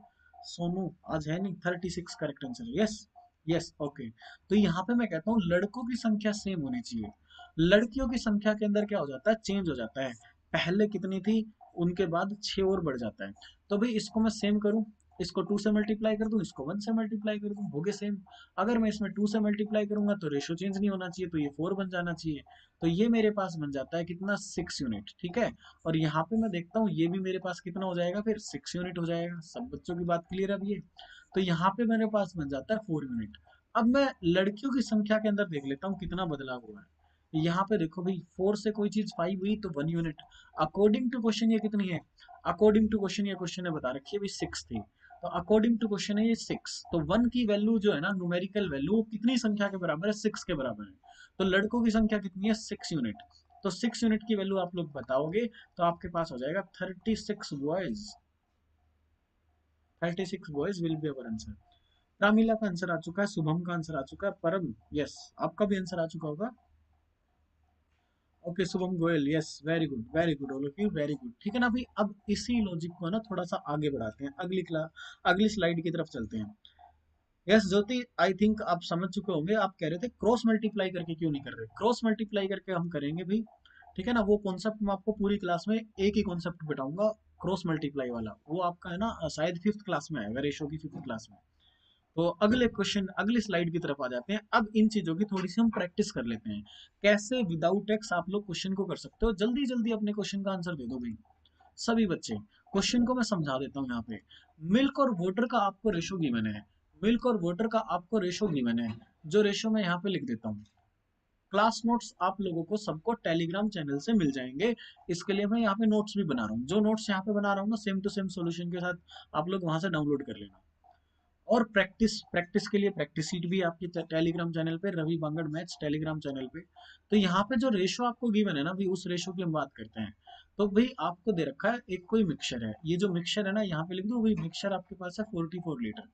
सोनू आज है नहीं, 36 correct answer. Yes yes okay. तो यहाँ पे मैं कहता हूँ लड़कों की संख्या सेम होनी चाहिए। लड़कियों की संख्या के अंदर क्या हो जाता है? चेंज हो जाता है। पहले कितनी थी, उनके बाद 6 और बढ़ जाता है। तो भाई इसको मैं सेम करूं, इसको 2 से मल्टीप्लाई कर दूं, इसको 1 से मल्टीप्लाई कर दूं, हो गए सेम। अगर मैं इसमें 2 से मल्टीप्लाई करूंगा तो रेशो चेंज नहीं होना चाहिए, तो ये 4 बन जाना चाहिए। तो ये मेरे पास बन जाता है कितना? 6 यूनिट, ठीक है। और यहाँ पे मैं देखता हूँ ये भी मेरे पास कितना हो जाएगा? फिर 6 यूनिट हो जाएगा। सब बच्चों की बात क्लियर है अब ये? तो यहाँ पे मेरे पास बन जाता है 4 यूनिट। अब मैं लड़कियों की संख्या के अंदर देख लेता हूँ कितना बदलाव हुआ है। यहाँ पे देखो भाई, 4 से कोई चीज 5 हुई तो 1 यूनिट। अकॉर्डिंग टू क्वेश्चन ये कितनी है? अकॉर्डिंग टू क्वेश्चन, ये क्वेश्चन ने बता रखी है भाई 6 थी। तो अकॉर्डिंग टू क्वेश्चन है ये 6। तो 1 की वैल्यू जो है ना, न्यूमेरिकल वैल्यू, वो कितनी संख्या के बराबर है? 6 के बराबर है। तो लड़कों की संख्या कितनी है? 6 यूनिट। तो 6 यूनिट की वैल्यू आप लोग बताओगे तो आपके पास हो जाएगा 36 boys. 36 boys will be our answer. Ramila का आंसर आ चुका है, शुभम का आंसर आ चुका है, परम यस आपका भी आंसर आ चुका होगा। Okay Shubham Goyal, yes very good all of you, very good. ठीक है ना भाई? अब इसी लॉजिक को ना थोड़ा सा आगे बढ़ाते हैं, अगली स्लाइड की तरफ चलते हैं। यस ज्योति, आई थिंक आप समझ चुके होंगे। आप कह रहे थे क्रॉस मल्टीप्लाई करके क्यों नहीं कर रहे? क्रॉस मल्टीप्लाई करके हम करेंगे भाई। ठीक है ना? वो कॉन्सेप्ट मैं आपको पूरी क्लास में एक ही कॉन्सेप्ट बताऊंगा, क्रॉस मल्टीप्लाई वाला। वो आपका है ना शायद 5th क्लास में आएगा, रेशो की 5th क्लास में। तो अगले क्वेश्चन, अगली स्लाइड की तरफ आ जाते हैं। अब इन चीजों की थोड़ी सी हम प्रैक्टिस कर लेते हैं, कैसे विदाउट एक्स आप लोग क्वेश्चन को कर सकते हो। जल्दी जल्दी अपने क्वेश्चन का आंसर दे दो भाई सभी बच्चे। क्वेश्चन को मैं समझा देता हूँ यहाँ पे। मिल्क और वाटर का आपको रेशो गिवन है। मिल्क और वाटर का आपको रेशो गिवन है, जो रेशो मैं यहाँ पे लिख देता हूँ। क्लास नोट्स आप लोगों को सबको टेलीग्राम चैनल से मिल जाएंगे। इसके लिए मैं यहाँ पे नोट्स भी बना रहा हूँ। जो नोट्स यहाँ पे बना रहा हूँ ना, सेम टू सेम सॉल्यूशन के साथ आप लोग वहां से डाउनलोड कर लेना। और प्रैक्टिस प्रैक्टिस के लिए प्रैक्टिस सीट भी आपकी टेलीग्राम चैनल पे, Ravi Bangad maths Telegram channel पे। तो यहाँ पे जो रेशो आपको गिवन है ना भाई, उस रेशो की हम बात करते हैं। तो भाई आपको दे रखा है एक कोई मिक्सचर है, ये जो मिक्सचर है ना यहाँ पे लिख दो भाई। मिक्सचर आपके पास है 44 लीटर।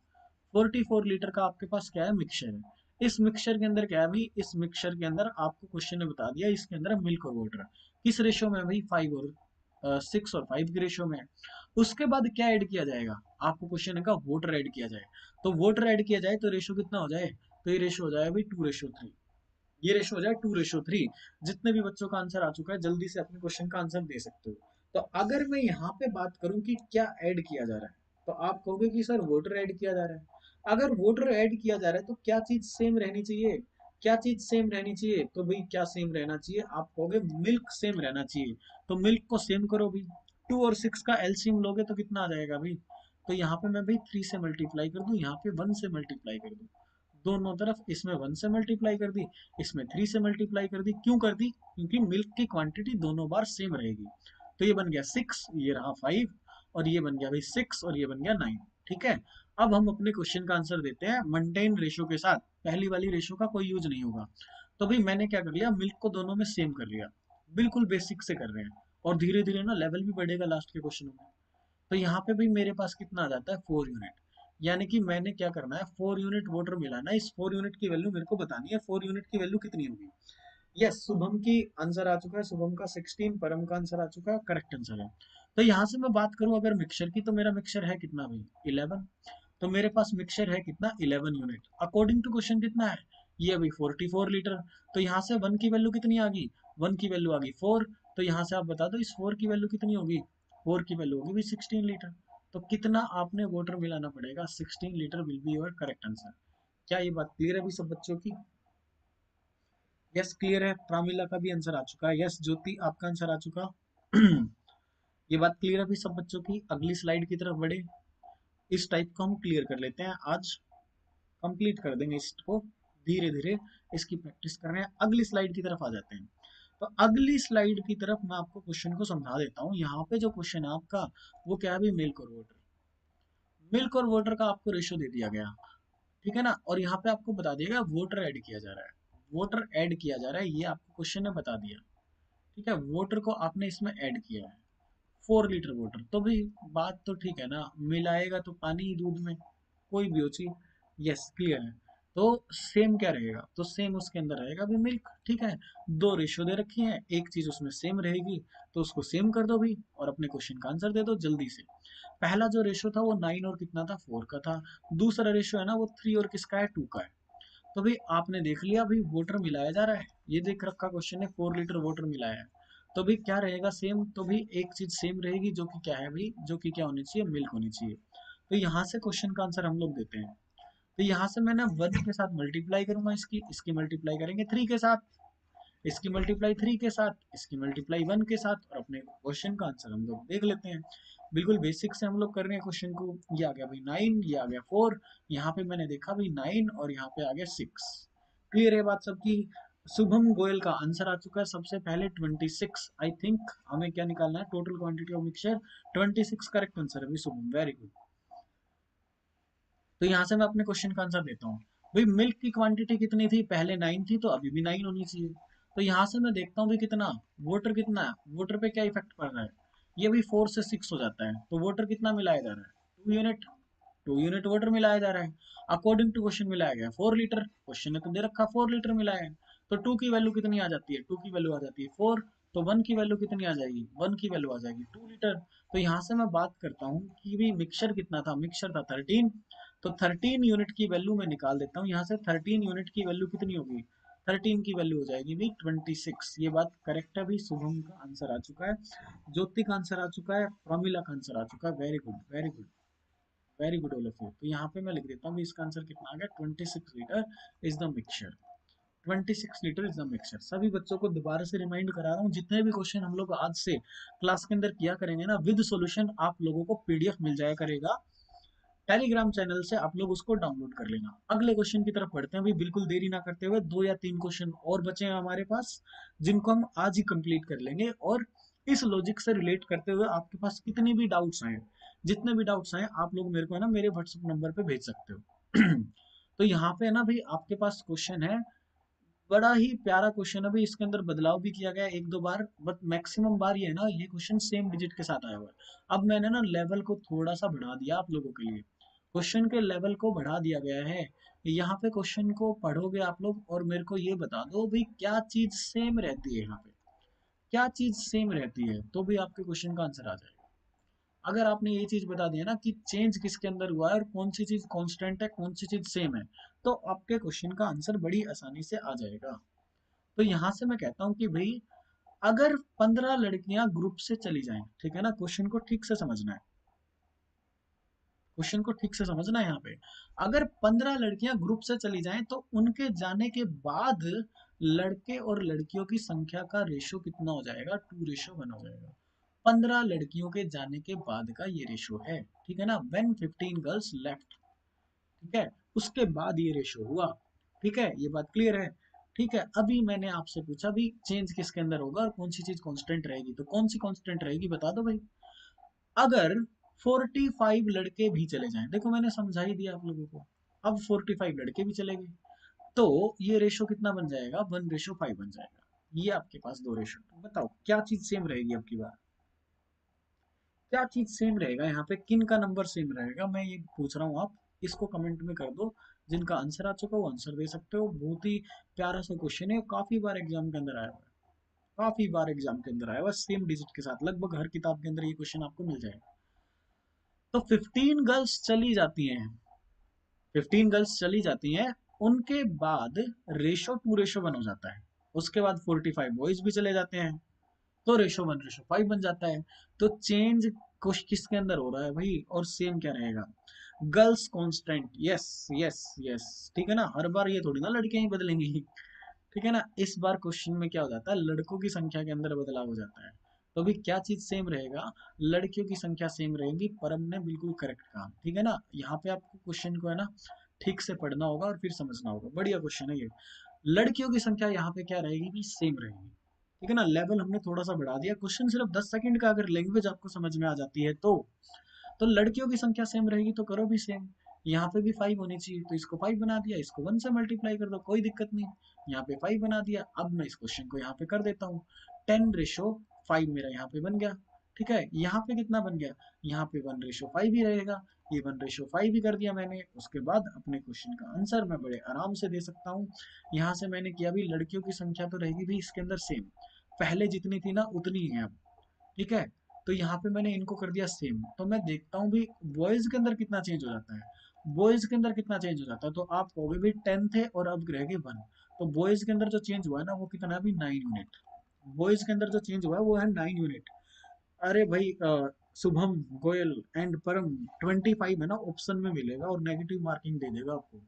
44 लीटर का आपके पास क्या है? मिक्सचर है। इस मिक्सचर के अंदर क्या है भाई? इस मिक्सचर के अंदर आपको क्वेश्चन ने बता दिया, इसके अंदर मिल्क और वाटर किस रेशो में है भाई? 6 और 5 के रेशो में है। उसके बाद क्या ऐड किया जाएगा? आपको क्वेश्चन का वाटर ऐड किया जाए। तो वाटर ऐड किया जाए तो रेशो कितना हो जाए? तो ये रेशो हो जाए भाई 2:3। ये रेशो हो जाए 2:3। जितने भी बच्चों का आंसर आ चुका है, जल्दी से अपने क्वेश्चन का आंसर दे सकते हो। तो अगर मैं यहाँ पे बात करूं कि क्या ऐड किया जा रहा है, तो आप कहोगे कि सर वाटर ऐड किया जा रहा है। अगर वाटर ऐड किया जा रहा है तो क्या चीज सेम रहनी चाहिए? क्या चीज सेम रहनी चाहिए? तो भाई क्या सेम रहना चाहिए? आप कहोगे मिल्क सेम रहना चाहिए। तो मिल्क को सेम करो भाई। 2 और 6 का एलसीएम लोगे तो कितना आ जाएगा भाई? तो यहाँ पे मैं भाई 3 से मल्टीप्लाई कर दूं, यहाँ पे 1 से मल्टीप्लाई कर दूं, दोनों तरफ इसमें 1 से मल्टीप्लाई कर दी, इसमें 3 से मल्टीप्लाई कर दी। क्यों कर दी? क्योंकि मिल्क की क्वांटिटी दोनों बार सेम रहेगी। तो ये बन गया 6, ये रहा 5, और ये बन गया भाई 6, और ये बन गया 9। ठीक है। अब हम अपने क्वेश्चन का आंसर देते हैं मेंटेन रेशो के साथ। पहली वाली रेशो का कोई यूज नहीं होगा। तो भाई मैंने क्या कर लिया, मिल्क को दोनों में सेम कर लिया, बिल्कुल बेसिक से कर रहे हैं, और धीरे धीरे ना लेवल भी बढ़ेगा लास्ट के क्वेश्चनों में। तो यहाँ पे भी मेरे पास कितना आ जाता है, 4 यूनिट। यानी कि मैंने क्या करना है, 4 यूनिट वाटर मिलाना है। इस 4 यूनिट की वैल्यू मेरे को बतानी है, 4 यूनिट की वैल्यू कितनी होगी। यस, शुभम की आंसर आ चुका है, शुभम का 16, परम का आंसर आ चुका है, करेक्ट आंसर है। तो यहाँ से मैं बात करूं अगर मिक्सचर की, तो मेरा मिक्सचर है कितना भाई, 11। तो मेरे पास मिक्सचर है कितना, 11 यूनिट। अकॉर्डिंग टू क्वेश्चन कितना है, ये अभी 44 लीटर। तो यहाँ से 1 की वैल्यू कितनी आ गई, 1 की वैल्यू आ गई 4। तो यहाँ से आप बता दो इस 4 की वैल्यू कितनी होगी, 4 की वैल्यू होगी भाई 16 लीटर। तो कितना आपने वाटर मिलाना पड़ेगा, 16 litre will be your correct answer. क्या ये बात क्लियर है अभी सब बच्चों की? यस क्लियर है। प्रामिला का भी आंसर आ चुका है। यस ज्योति आपका आंसर आ चुका। ये बात क्लियर है अभी सब बच्चों की? अगली स्लाइड की तरफ बढ़े। इस टाइप को हम क्लियर कर लेते हैं आज, कंप्लीट कर देंगे इसको धीरे धीरे। इसकी प्रैक्टिस कर रहे हैं, अगली स्लाइड की तरफ आ जाते हैं। तो अगली स्लाइड की तरफ मैं आपको क्वेश्चन को समझा देता हूँ। यहाँ पे जो क्वेश्चन है आपका, वो क्या है भी, मिल्क और वाटर। मिल्क और वाटर का आपको रेशो दे दिया गया, ठीक है ना। और यहाँ पे आपको बता दिया गया वाटर ऐड किया जा रहा है, वाटर ऐड किया जा रहा है, ये आपको क्वेश्चन ने बता दिया। ठीक है, वाटर को आपने इसमें ऐड किया है, 4 लीटर वाटर। तो भी बात तो ठीक है ना, मिलाएगा तो पानी दूध में, कोई भी हो चीज। यस क्लियर है। तो सेम क्या रहेगा, तो सेम उसके अंदर रहेगा भी मिल्क। ठीक है, दो रेशो दे रखी है, एक चीज उसमें सेम रहेगी, तो उसको सेम कर दो भी, और अपने क्वेश्चन का आंसर दे दो जल्दी से। पहला जो रेशो था वो 9 और कितना था, 4 का था। दूसरा रेशो है ना वो 3 और किसका है, 2 का है। तो भाई आपने देख लिया भाई वाटर मिलाया जा रहा है, ये देख रखा क्वेश्चन है 4 लीटर वाटर मिलाया है। तो भाई क्या रहेगा सेम, तो भाई एक चीज सेम रहेगी जो कि क्या है भाई, जो कि क्या होनी चाहिए, मिल्क होनी चाहिए। तो यहाँ से क्वेश्चन का आंसर हम लोग देते हैं। तो यहाँ से मैंने 1 के साथ मल्टीप्लाई करूंगा, इसकी इसकी मल्टीप्लाई करेंगे 3 के साथ, इसकी मल्टीप्लाई 3 के साथ, इसकी मल्टीप्लाई 1 के साथ, और अपने क्वेश्चन का आंसर हम लोग देख लेते हैं। बिल्कुल बेसिक से हम लोग कर रहे हैं क्वेश्चन को। ये आ गया भाई 9, ये आ गया 4, यहाँ पे मैंने देखा भाई 9, और यहाँ पे आ गया 6। क्लियर है बात सबकी? शुभम गोयल का आंसर आ चुका है सबसे पहले 26। आई थिंक हमें क्या निकालना है, total quantity of mixture 26 correct answer है भाई शुभम, वेरी गुड। तो यहाँ से मैं अपने क्वेश्चन का आंसर देता हूँ। भाई मिल्क की क्वांटिटी कितनी थी, पहले 9 थी, तो अभी भी 9 होनी चाहिए। तो यहाँ से मैं देखता हूँ भाई कितना वाटर, कितना है वाटर पे क्या इफेक्ट पड़ रहा है, ये भी 4 से 6 हो जाता है। तो वाटर कितना मिलाया जा रहा है, 2 यूनिट। 2 यूनिट वाटर मिलाया जा रहा है, अकॉर्डिंग टू क्वेश्चन मिलाया गया 4 लीटर। क्वेश्चन ने तो दे रखा 4 लीटर मिलाया है। तो 2 की वैल्यू कितनी आ जाती है, 2 की वैल्यू आ जाती है 4। तो 1 की वैल्यू कितनी आ जाएगी, 1 की वैल्यू आ जाएगी 2 लीटर। तो यहाँ से मैं बात करता हूँ कि भी मिक्सचर कितना था, मिक्सचर था 13। तो 13 यूनिट की वैल्यू मैं निकाल देता हूँ यहाँ से। 13 यूनिट की वैल्यू कितनी होगी, 13 की वैल्यू हो जाएगी भी 26। ये बात करेक्ट है भी, शुभम का आंसर आ चुका है, ज्योति का आंसर आ चुका है, प्रमिला का आंसर आ चुका है। Very good, very good, very good all of you. तो यहाँ पे मैं लिख देता हूँ इसका आंसर कितना आ गया, 26 litre is the mixture. 26 litre is the mixture. सभी बच्चों को दोबारा से रिमाइंड करा रहा हूँ, जितने भी क्वेश्चन हम लोग आज से क्लास के अंदर किया करेंगे ना, विद सॉल्यूशन आप लोगों को पीडीएफ मिल जाया करेगा टेलीग्राम चैनल से, आप लोग उसको डाउनलोड कर लेना। अगले क्वेश्चन की तरफ बढ़ते हैं अभी, बिल्कुल देरी ना करते हुए। 2 या 3 क्वेश्चन और बचे हैं हमारे पास, जिनको हम आज ही कंप्लीट कर लेंगे। और इस लॉजिक से रिलेट करते हुए आपके पास कितने भी डाउट्स आए, जितने भी डाउट्स आए, आप लोग मेरे को है ना मेरे व्हाट्सएप नंबर पे भेज सकते हो। तो यहाँ पे है ना भाई आपके पास क्वेश्चन है, बड़ा ही प्यारा क्वेश्चन है भाई। इसके अंदर बदलाव भी किया गया है 1-2 बार, बट मैक्सिमम बार ये है ना, ये क्वेश्चन सेम डिजिट के साथ आया हुआ है। अब मैंने ना लेवल को थोड़ा सा बढ़ा दिया आप लोगों के लिए, क्वेश्चन के लेवल को बढ़ा दिया गया है। यहाँ पे क्वेश्चन को पढ़ोगे आप लोग, और मेरे को ये बता दो भाई क्या चीज सेम रहती है, यहाँ पे क्या चीज सेम रहती है, तो भी आपके क्वेश्चन का आंसर आ जाएगा। अगर आपने ये चीज बता दिया ना कि चेंज किसके अंदर हुआ है, और कौन सी चीज कांस्टेंट है, कौन सी चीज सेम है, तो आपके क्वेश्चन का आंसर बड़ी आसानी से आ जाएगा। तो यहाँ से मैं कहता हूँ कि भाई अगर 15 लड़कियां ग्रुप से चली जाएं, ठीक है ना, क्वेश्चन को ठीक से समझना है, क्वेश्चन को ठीक से समझना है यहाँ पे। अगर 15 लड़कियां ग्रुप से चली जाएं, तो उनके जाने के बाद लड़के और लड़कियों की संख्या का रेशो कितना हो जाएगा, 2:1 हो जाएगा। 15 लड़कियों के जाने के बाद का ये रेशो है, ठीक है ना, व्हेन 15 गर्ल्स लेफ्ट, ठीक है, उसके बाद ये रेशो हुआ, ठीक है, ये बात क्लियर है। ठीक है, अभी मैंने आपसे पूछा भी चेंज किसके अंदर होगा और कौन सी चीज कांस्टेंट रहेगी, तो कौन सी कांस्टेंट रहेगी बता दो भाई। अगर 45 लड़के भी चले जाएं, देखो मैंने समझा ही दिया आप लोगों को, अब 45 लड़के भी चले गए तो ये रेशो कितना बन जाएगा, 1:5 बन जाएगा। ये आपके पास दो रेशो, बताओ क्या चीज सेम रहेगी अब की बार, क्या चीज सेम रहेगा यहाँ पे, किन का नंबर सेम रहेगा, मैं ये पूछ रहा हूँ, आप इसको कमेंट में कर दो। जिनका आंसर आ चुका है वो आंसर दे सकते हो। बहुत ही प्यारा सा क्वेश्चन है, काफी बार एग्जाम के अंदर आया हुआ है, काफी बार एग्जाम के अंदर आया हुआ है सेम डिजिट के साथ, लगभग हर किताब के अंदर ये क्वेश्चन आपको मिल जाएगा। तो 15 गर्ल्स चली जाती हैं, 15 गर्ल्स चली जाती हैं, उनके बाद रेशो 2:1 हो जाता है, उसके बाद 45 बॉयज भी चले जाते हैं, तो रेशो 1:5 बन जाता है। तो चेंज कुछ किसके अंदर हो रहा है भाई, और सेम क्या रहेगा, girls constant, yes yes yes, ठीक है ना, हर बार ये थोड़ी ना लड़कियां ही बदलेंगी, ठीक है ना, इस बार क्वेश्चन में क्या हो जाता है, लड़कों की संख्या के अंदर बदलाव हो जाता है। तो अभी क्या चीज सेम रहेगा, लड़कियों की संख्या सेम रहेगी, परम ने बिल्कुल करेक्ट कहा, ठीक है ना, यहाँ पे आपको क्वेश्चन को है ना ठीक से पढ़ना होगा और फिर समझना होगा, बढ़िया क्वेश्चन है ये। लड़कियों की संख्या यहाँ पे क्या रहेगी भी, सेम रहेगी, ठीक है ना, लेवल हमने थोड़ा सा बढ़ा दिया, क्वेश्चन सिर्फ 10 सेकंड का, अगर लैंग्वेज आपको समझ में आ जाती है तो लड़कियों की संख्या सेम रहेगी तो करो भी सेम, यहाँ पे भी 5 होनी चाहिए तो इसको 5 बना दिया, इसको 1 से मल्टीप्लाई कर दो, कोई दिक्कत नहीं, यहाँ पे 5 बना दिया। अब मैं इस क्वेश्चन को यहाँ पे कर देता हूँ, 10:5 मेरा यहाँ पे बन गया, ठीक है, यहाँ पे कितना बन गया, यहाँ पे 1:5 ही रहेगा, ये 1:5 ही कर दिया मैंने, उसके बाद अपने क्वेश्चन का आंसर मैं बड़े आराम से दे सकता हूँ। यहाँ से मैंने किया भी, लड़कियों की संख्या तो रहेगी भी इसके अंदर सेम, पहले जितनी थी ना उतनी है अब, ठीक है, तो यहाँ पे मैंने इनको कर दिया सेम, तो मैं देखता हूँ भी बॉयज के अंदर कितना चेंज हो जाता है, बॉयज के अंदर कितना चेंज हो जाता है, तो आप कहोगे भी 10 थे और अब रह गए 1, तो बॉयज के अंदर जो चेंज हुआ है ना वो कितना है अभी 9 यूनिट, बॉयज के अंदर जो चेंज हुआ है वो है 9 यूनिट। अरे भाई शुभम, गोयल एंड परम 25 है ना ऑप्शन में मिलेगा और नेगेटिव मार्किंग दे देगा आपको।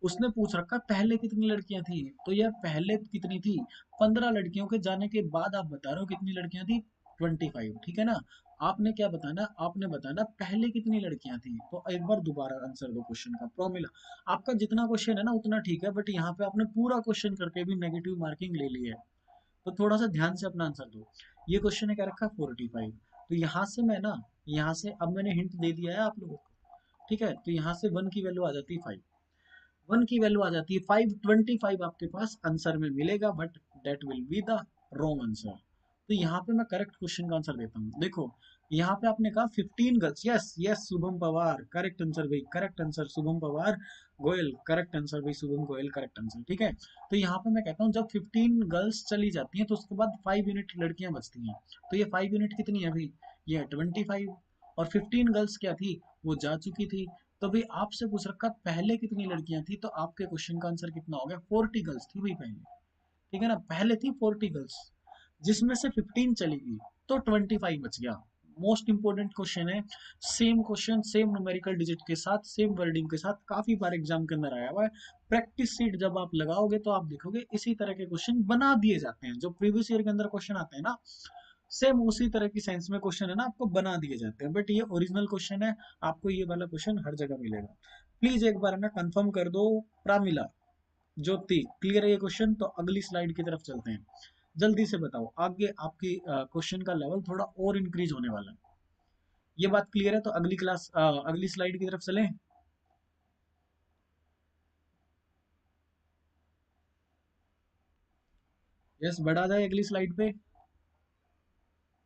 उसने पूछ रखा पहले कितनी लड़कियां थी, तो यार पहले कितनी थी, 15 लड़कियों के जाने के बाद आप बता रहे हो कितनी लड़कियां थी, 25, ठीक है ना, आपने क्या बताना, आपने बताना पहले कितनी लड़कियां थी, तो एक बार दोबारा आंसर दो क्वेश्चन का, प्रॉमिला आपका जितना क्वेश्चन है ना उतना ठीक है, बट यहाँ पे आपने पूरा क्वेश्चन करके भी नेगेटिव मार्किंग ले ली है, तो थोड़ा सा ध्यान से अपना आंसर दो। ये क्वेश्चन है क्या रखा 45, तो यहाँ से मैं ना, यहाँ से अब मैंने हिंट दे दिया है आप लोगों को, ठीक है, तो यहाँ से 1 की वैल्यू आ जाती है 5, 1 की वैल्यू आ जाती है 525 आपके पास आंसर में मिलेगा, but that will be the wrong answer. तो यहाँ पे मैं करेक्ट क्वेश्चन का आंसर देता हूँ, देखो यहाँ पे आपने कहा 15 girls, yes yes Shubham Pawar correct answer भाई, correct answer Shubham Pawar, Goyal correct answer भाई, शुभम गोयल करेक्ट आंसर, ठीक है। तो यहाँ पे मैं कहता हूँ जब 15 गर्ल्स चली जाती हैं तो उसके बाद 5 यूनिट लड़कियां बचती हैं, तो ये 5 यूनिट कितनी है भाई, ये है 25, और 15 गर्ल्स क्या थी, वो जा चुकी थी, तो भाई आपसे पूछ रखा पहले कितनी लड़कियां थी, तो आपके क्वेश्चन का आंसर कितना हो गया, 40 गर्ल्स थी भाई पहले, ठीक है ना, पहले थी 40 गर्ल्स, जिसमें से 15 चली गई, तो 25 बच गया। मोस्ट इंपोर्टेंट क्वेश्चन है, same question same numerical digit के साथ सेम वर्डिंग के साथ काफी बार एग्जाम के अंदर आया हुआ है, प्रैक्टिस सीट जब आप लगाओगे तो आप देखोगे इसी तरह के क्वेश्चन बना दिए जाते हैं, जो प्रीवियस ईयर के अंदर क्वेश्चन आते हैं ना सेम उसी तरह की साइंस में क्वेश्चन है ना आपको बना दिए जाते हैं, बट ये ओरिजिनल क्वेश्चन है, आपको ये वाला क्वेश्चन हर जगह मिलेगा। प्लीज एक बार है ना कंफर्म कर दो, प्रामिला, ज्योति क्लियर है ये क्वेश्चन, तो अगली स्लाइड की तरफ चलते हैं, जल्दी से बताओ, आगे आपकी क्वेश्चन का लेवल थोड़ा और इंक्रीज होने वाला है, ये बात क्लियर है, तो अगली क्लास अगली स्लाइड की तरफ चलें। यस बढ़ा जाए अगली स्लाइड पे,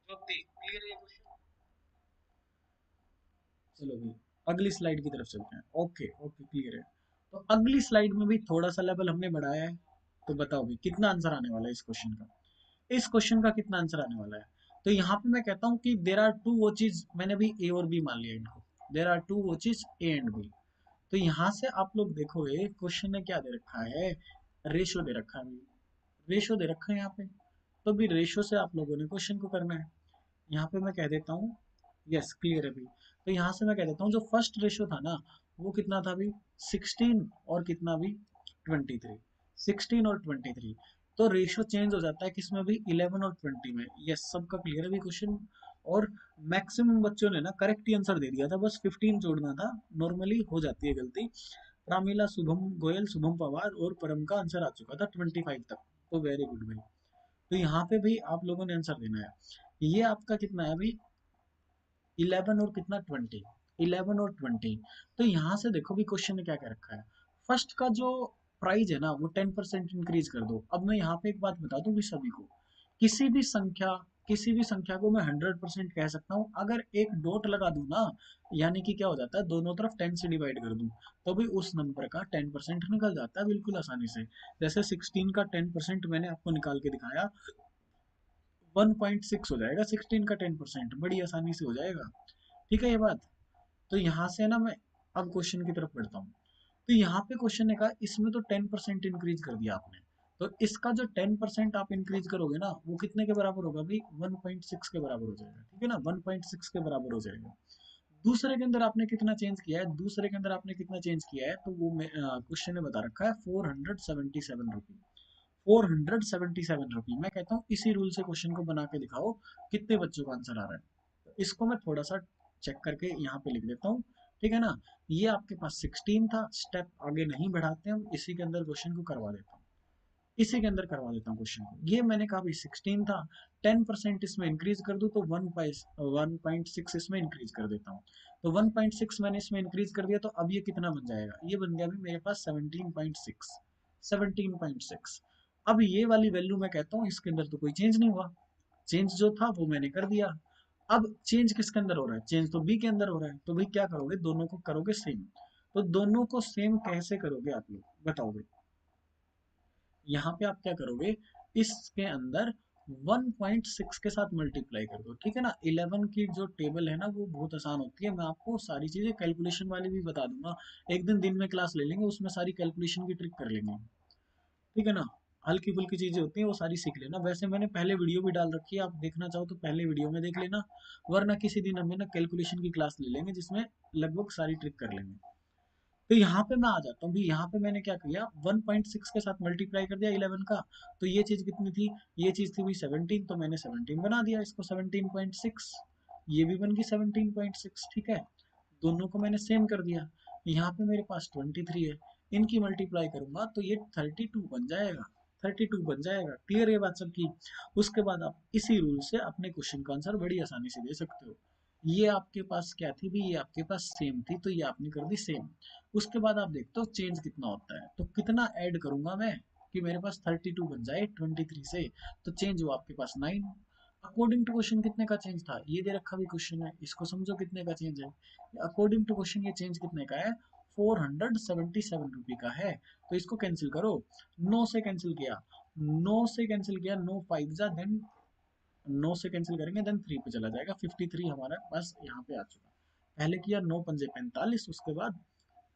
ज्योति क्लियर है ये क्वेश्चन, चलो भाई अगली स्लाइड की तरफ चलते हैं, ओके ओके क्लियर है। तो अगली स्लाइड में भी थोड़ा सा लेवल हमने बढ़ाया है, तो बताओ भाई कितना आंसर आने वाला है इस क्वेश्चन का, इस क्वेश्चन का कितना आंसर आने वाला है। तो यहाँ पे मैं कहता हूँ कि देर आर टू वॉचेज, मैंने भी ए और बी मान लिया इनको, there are two watches A and B, तो यहाँ से आप लोग देखोगे क्वेश्चन ने क्या दे रखा है, रेशो दे रखा है, रेशो दे रखा है यहाँ पे, तो भी रेशो से आप लोगों ने क्वेश्चन को करना है। यहाँ पे मैं कह देता हूँ, यस क्लियर है अभी, तो यहाँ से मैं कह देता हूँ जो फर्स्ट रेशो था ना वो कितना था अभी, 16 और कितना भी 23, 16 और 23, तो रेशियो चेंज हो जाता है किसमें भी, 11 और 20 में। ये सबका क्लियर है भी क्वेश्चन। और मैक्सिमम बच्चों ने ना करेक्ट ही आंसर दे दिया था, बस 15 जोड़ना था। नॉर्मली हो जाती है गलती। रामीला, शुभम गोयल, शुभम पवार और परम का आंसर आ चुका था 25 तक। तो वेरी गुड भाई। तो यहाँ पे भी आप लोगों ने आंसर देना है। ये आपका कितना है भाई, 11 और कितना 20, 11 और 20। तो यहाँ से देखो भी क्वेश्चन ने क्या क्या रखा है। फर्स्ट का जो प्राइस है ना वो 10% इंक्रीज कर दो। अब मैं यहाँ पे एक बात बता दूं भी सभी को, किसी भी संख्या, किसी भी संख्या को मैं 100% कह सकता हूँ अगर एक डॉट लगा दूं ना, यानी कि क्या हो जाता है, दोनों तरफ 10 से डिवाइड कर दूं, तो भी उस नंबर का 10% निकल जाता है बिल्कुल आसानी से। जैसे 16 का 10% मैंने आपको निकाल के दिखाया, 1.6 हो जाएगा। 16 का 10% बड़ी आसानी से हो जाएगा। ठीक है ये बात। तो यहाँ से ना मैं अब क्वेश्चन की तरफ बढ़ता हूँ। तो यहाँ पे क्वेश्चन ने कहा इसमें तो 10% इंक्रीज कर दिया आपने, तो इसका जो 10% आप इंक्रीज करोगे ना वो कितने के बराबर होगा भाई, 1.6 के बराबर हो जाएगा। ठीक है ना, 1.6 के बराबर हो जाएगा। दूसरे के अंदर आपने कितना चेंज किया है, दूसरे के अंदर आपने कितना चेंज किया है, तो वो क्वेश्चन ने बता रखा है 477 रुपी। 477 रुपी। मैं कहता हूँ इसी रूल से क्वेश्चन को बना के दिखाओ, कितने बच्चों का आंसर आ रहा है। तो इसको मैं थोड़ा सा चेक करके यहाँ पे लिख देता हूँ। ठीक है ना, ये आपके पास 16 था, स्टेप आगे नहीं बढ़ाते हम, इसी के अंदर क्वेश्चन को करवा देता हूँ। इसी के अंदर करवा देता हूँ क्वेश्चन को। ये मैंने कहा भाई 16 था, 10% इसमें इंक्रीज कर दूं तो 1.6 इसमें इंक्रीज कर देता हूँ। तो 1.6 मैंने इसमें इंक्रीज कर दिया, तो अब ये कितना बन जाएगा, ये बन गया भी मेरे पास 17.6। 17.6। अब ये वाली वैल्यू मैं कहता हूँ इसके अंदर तो कोई चेंज नहीं हुआ, चेंज जो था वो मैंने कर दिया। अब चेंज किसके अंदर हो रहा है, चेंज तो बी के अंदर हो रहा है। तो भाई क्या करोगे, दोनों को करोगे सेम। तो दोनों को सेम कैसे करोगे आप लोग बताओ भाई। यहाँ पे आप क्या करोगे, इसके अंदर 1.6 के साथ मल्टीप्लाई कर दो। ठीक है ना, 11 की जो टेबल है ना वो बहुत आसान होती है, मैं आपको सारी चीजें कैलकुलेशन वाली भी बता दूंगा। एक दिन में क्लास ले लेंगे, उसमें सारी कैलकुलेशन की ट्रिक कर लेंगे। ठीक है ना, हल्की फुल्की चीजें होती हैं वो सारी सीख लेना। वैसे मैंने पहले वीडियो भी डाल रखी है, आप देखना चाहो तो पहले वीडियो में देख लेना, वरना किसी दिन हमें ना कैलकुलेशन की क्लास ले लेंगे जिसमें लगभग सारी ट्रिक कर लेंगे। तो यहाँ पे मैं आ जाता हूँ भी, यहाँ पे मैंने क्या किया, 1.6 के साथ मल्टीप्लाई कर दिया 11 का। तो ये चीज कितनी थी, ये चीज थी भी 17, तो मैंने 17 बना दिया इसको 17.6। ये भी बन गई 17.6। ठीक है, दोनों को मैंने सेम कर दिया। यहाँ पे मेरे पास 23 है, इनकी मल्टीप्लाई करूंगा तो ये 32 बन जाएगा। 32 बन जाएगा। क्लियर ये बात सबकी। उसके बाद आप इसी रूल से अपने क्वेश्चन का आंसर बड़ी आसानी से दे सकते हो। ये आपके पास क्या थी भी, ये आपके पास सेम थी, तो ये आपने कर दी सेम। उसके बाद आप देखते हो चेंज कितना होता है, तो कितना ऐड करूंगा मैं कि मेरे पास 32 बन जाए 23 से। तो चेंज हुआ आपके पास 9। अकॉर्डिंग टू क्वेश्चन कितने का चेंज था, ये दे रखा भी क्वेश्चन है, इसको समझो कितने का चेंज है। अकॉर्डिंग टू क्वेश्चन ये चेंज कितने का है, 477 रुपी का है। तो इसको कैंसिल करो, 9 से कैंसिल किया, 9 से कैंसिल किया, 9 5 जा, देन 9 से कैंसिल करेंगे देन 3 पे चला जाएगा, 53 हमारा पास यहाँ पे आ चुका। पहले किया 9 पंजे 45, उसके बाद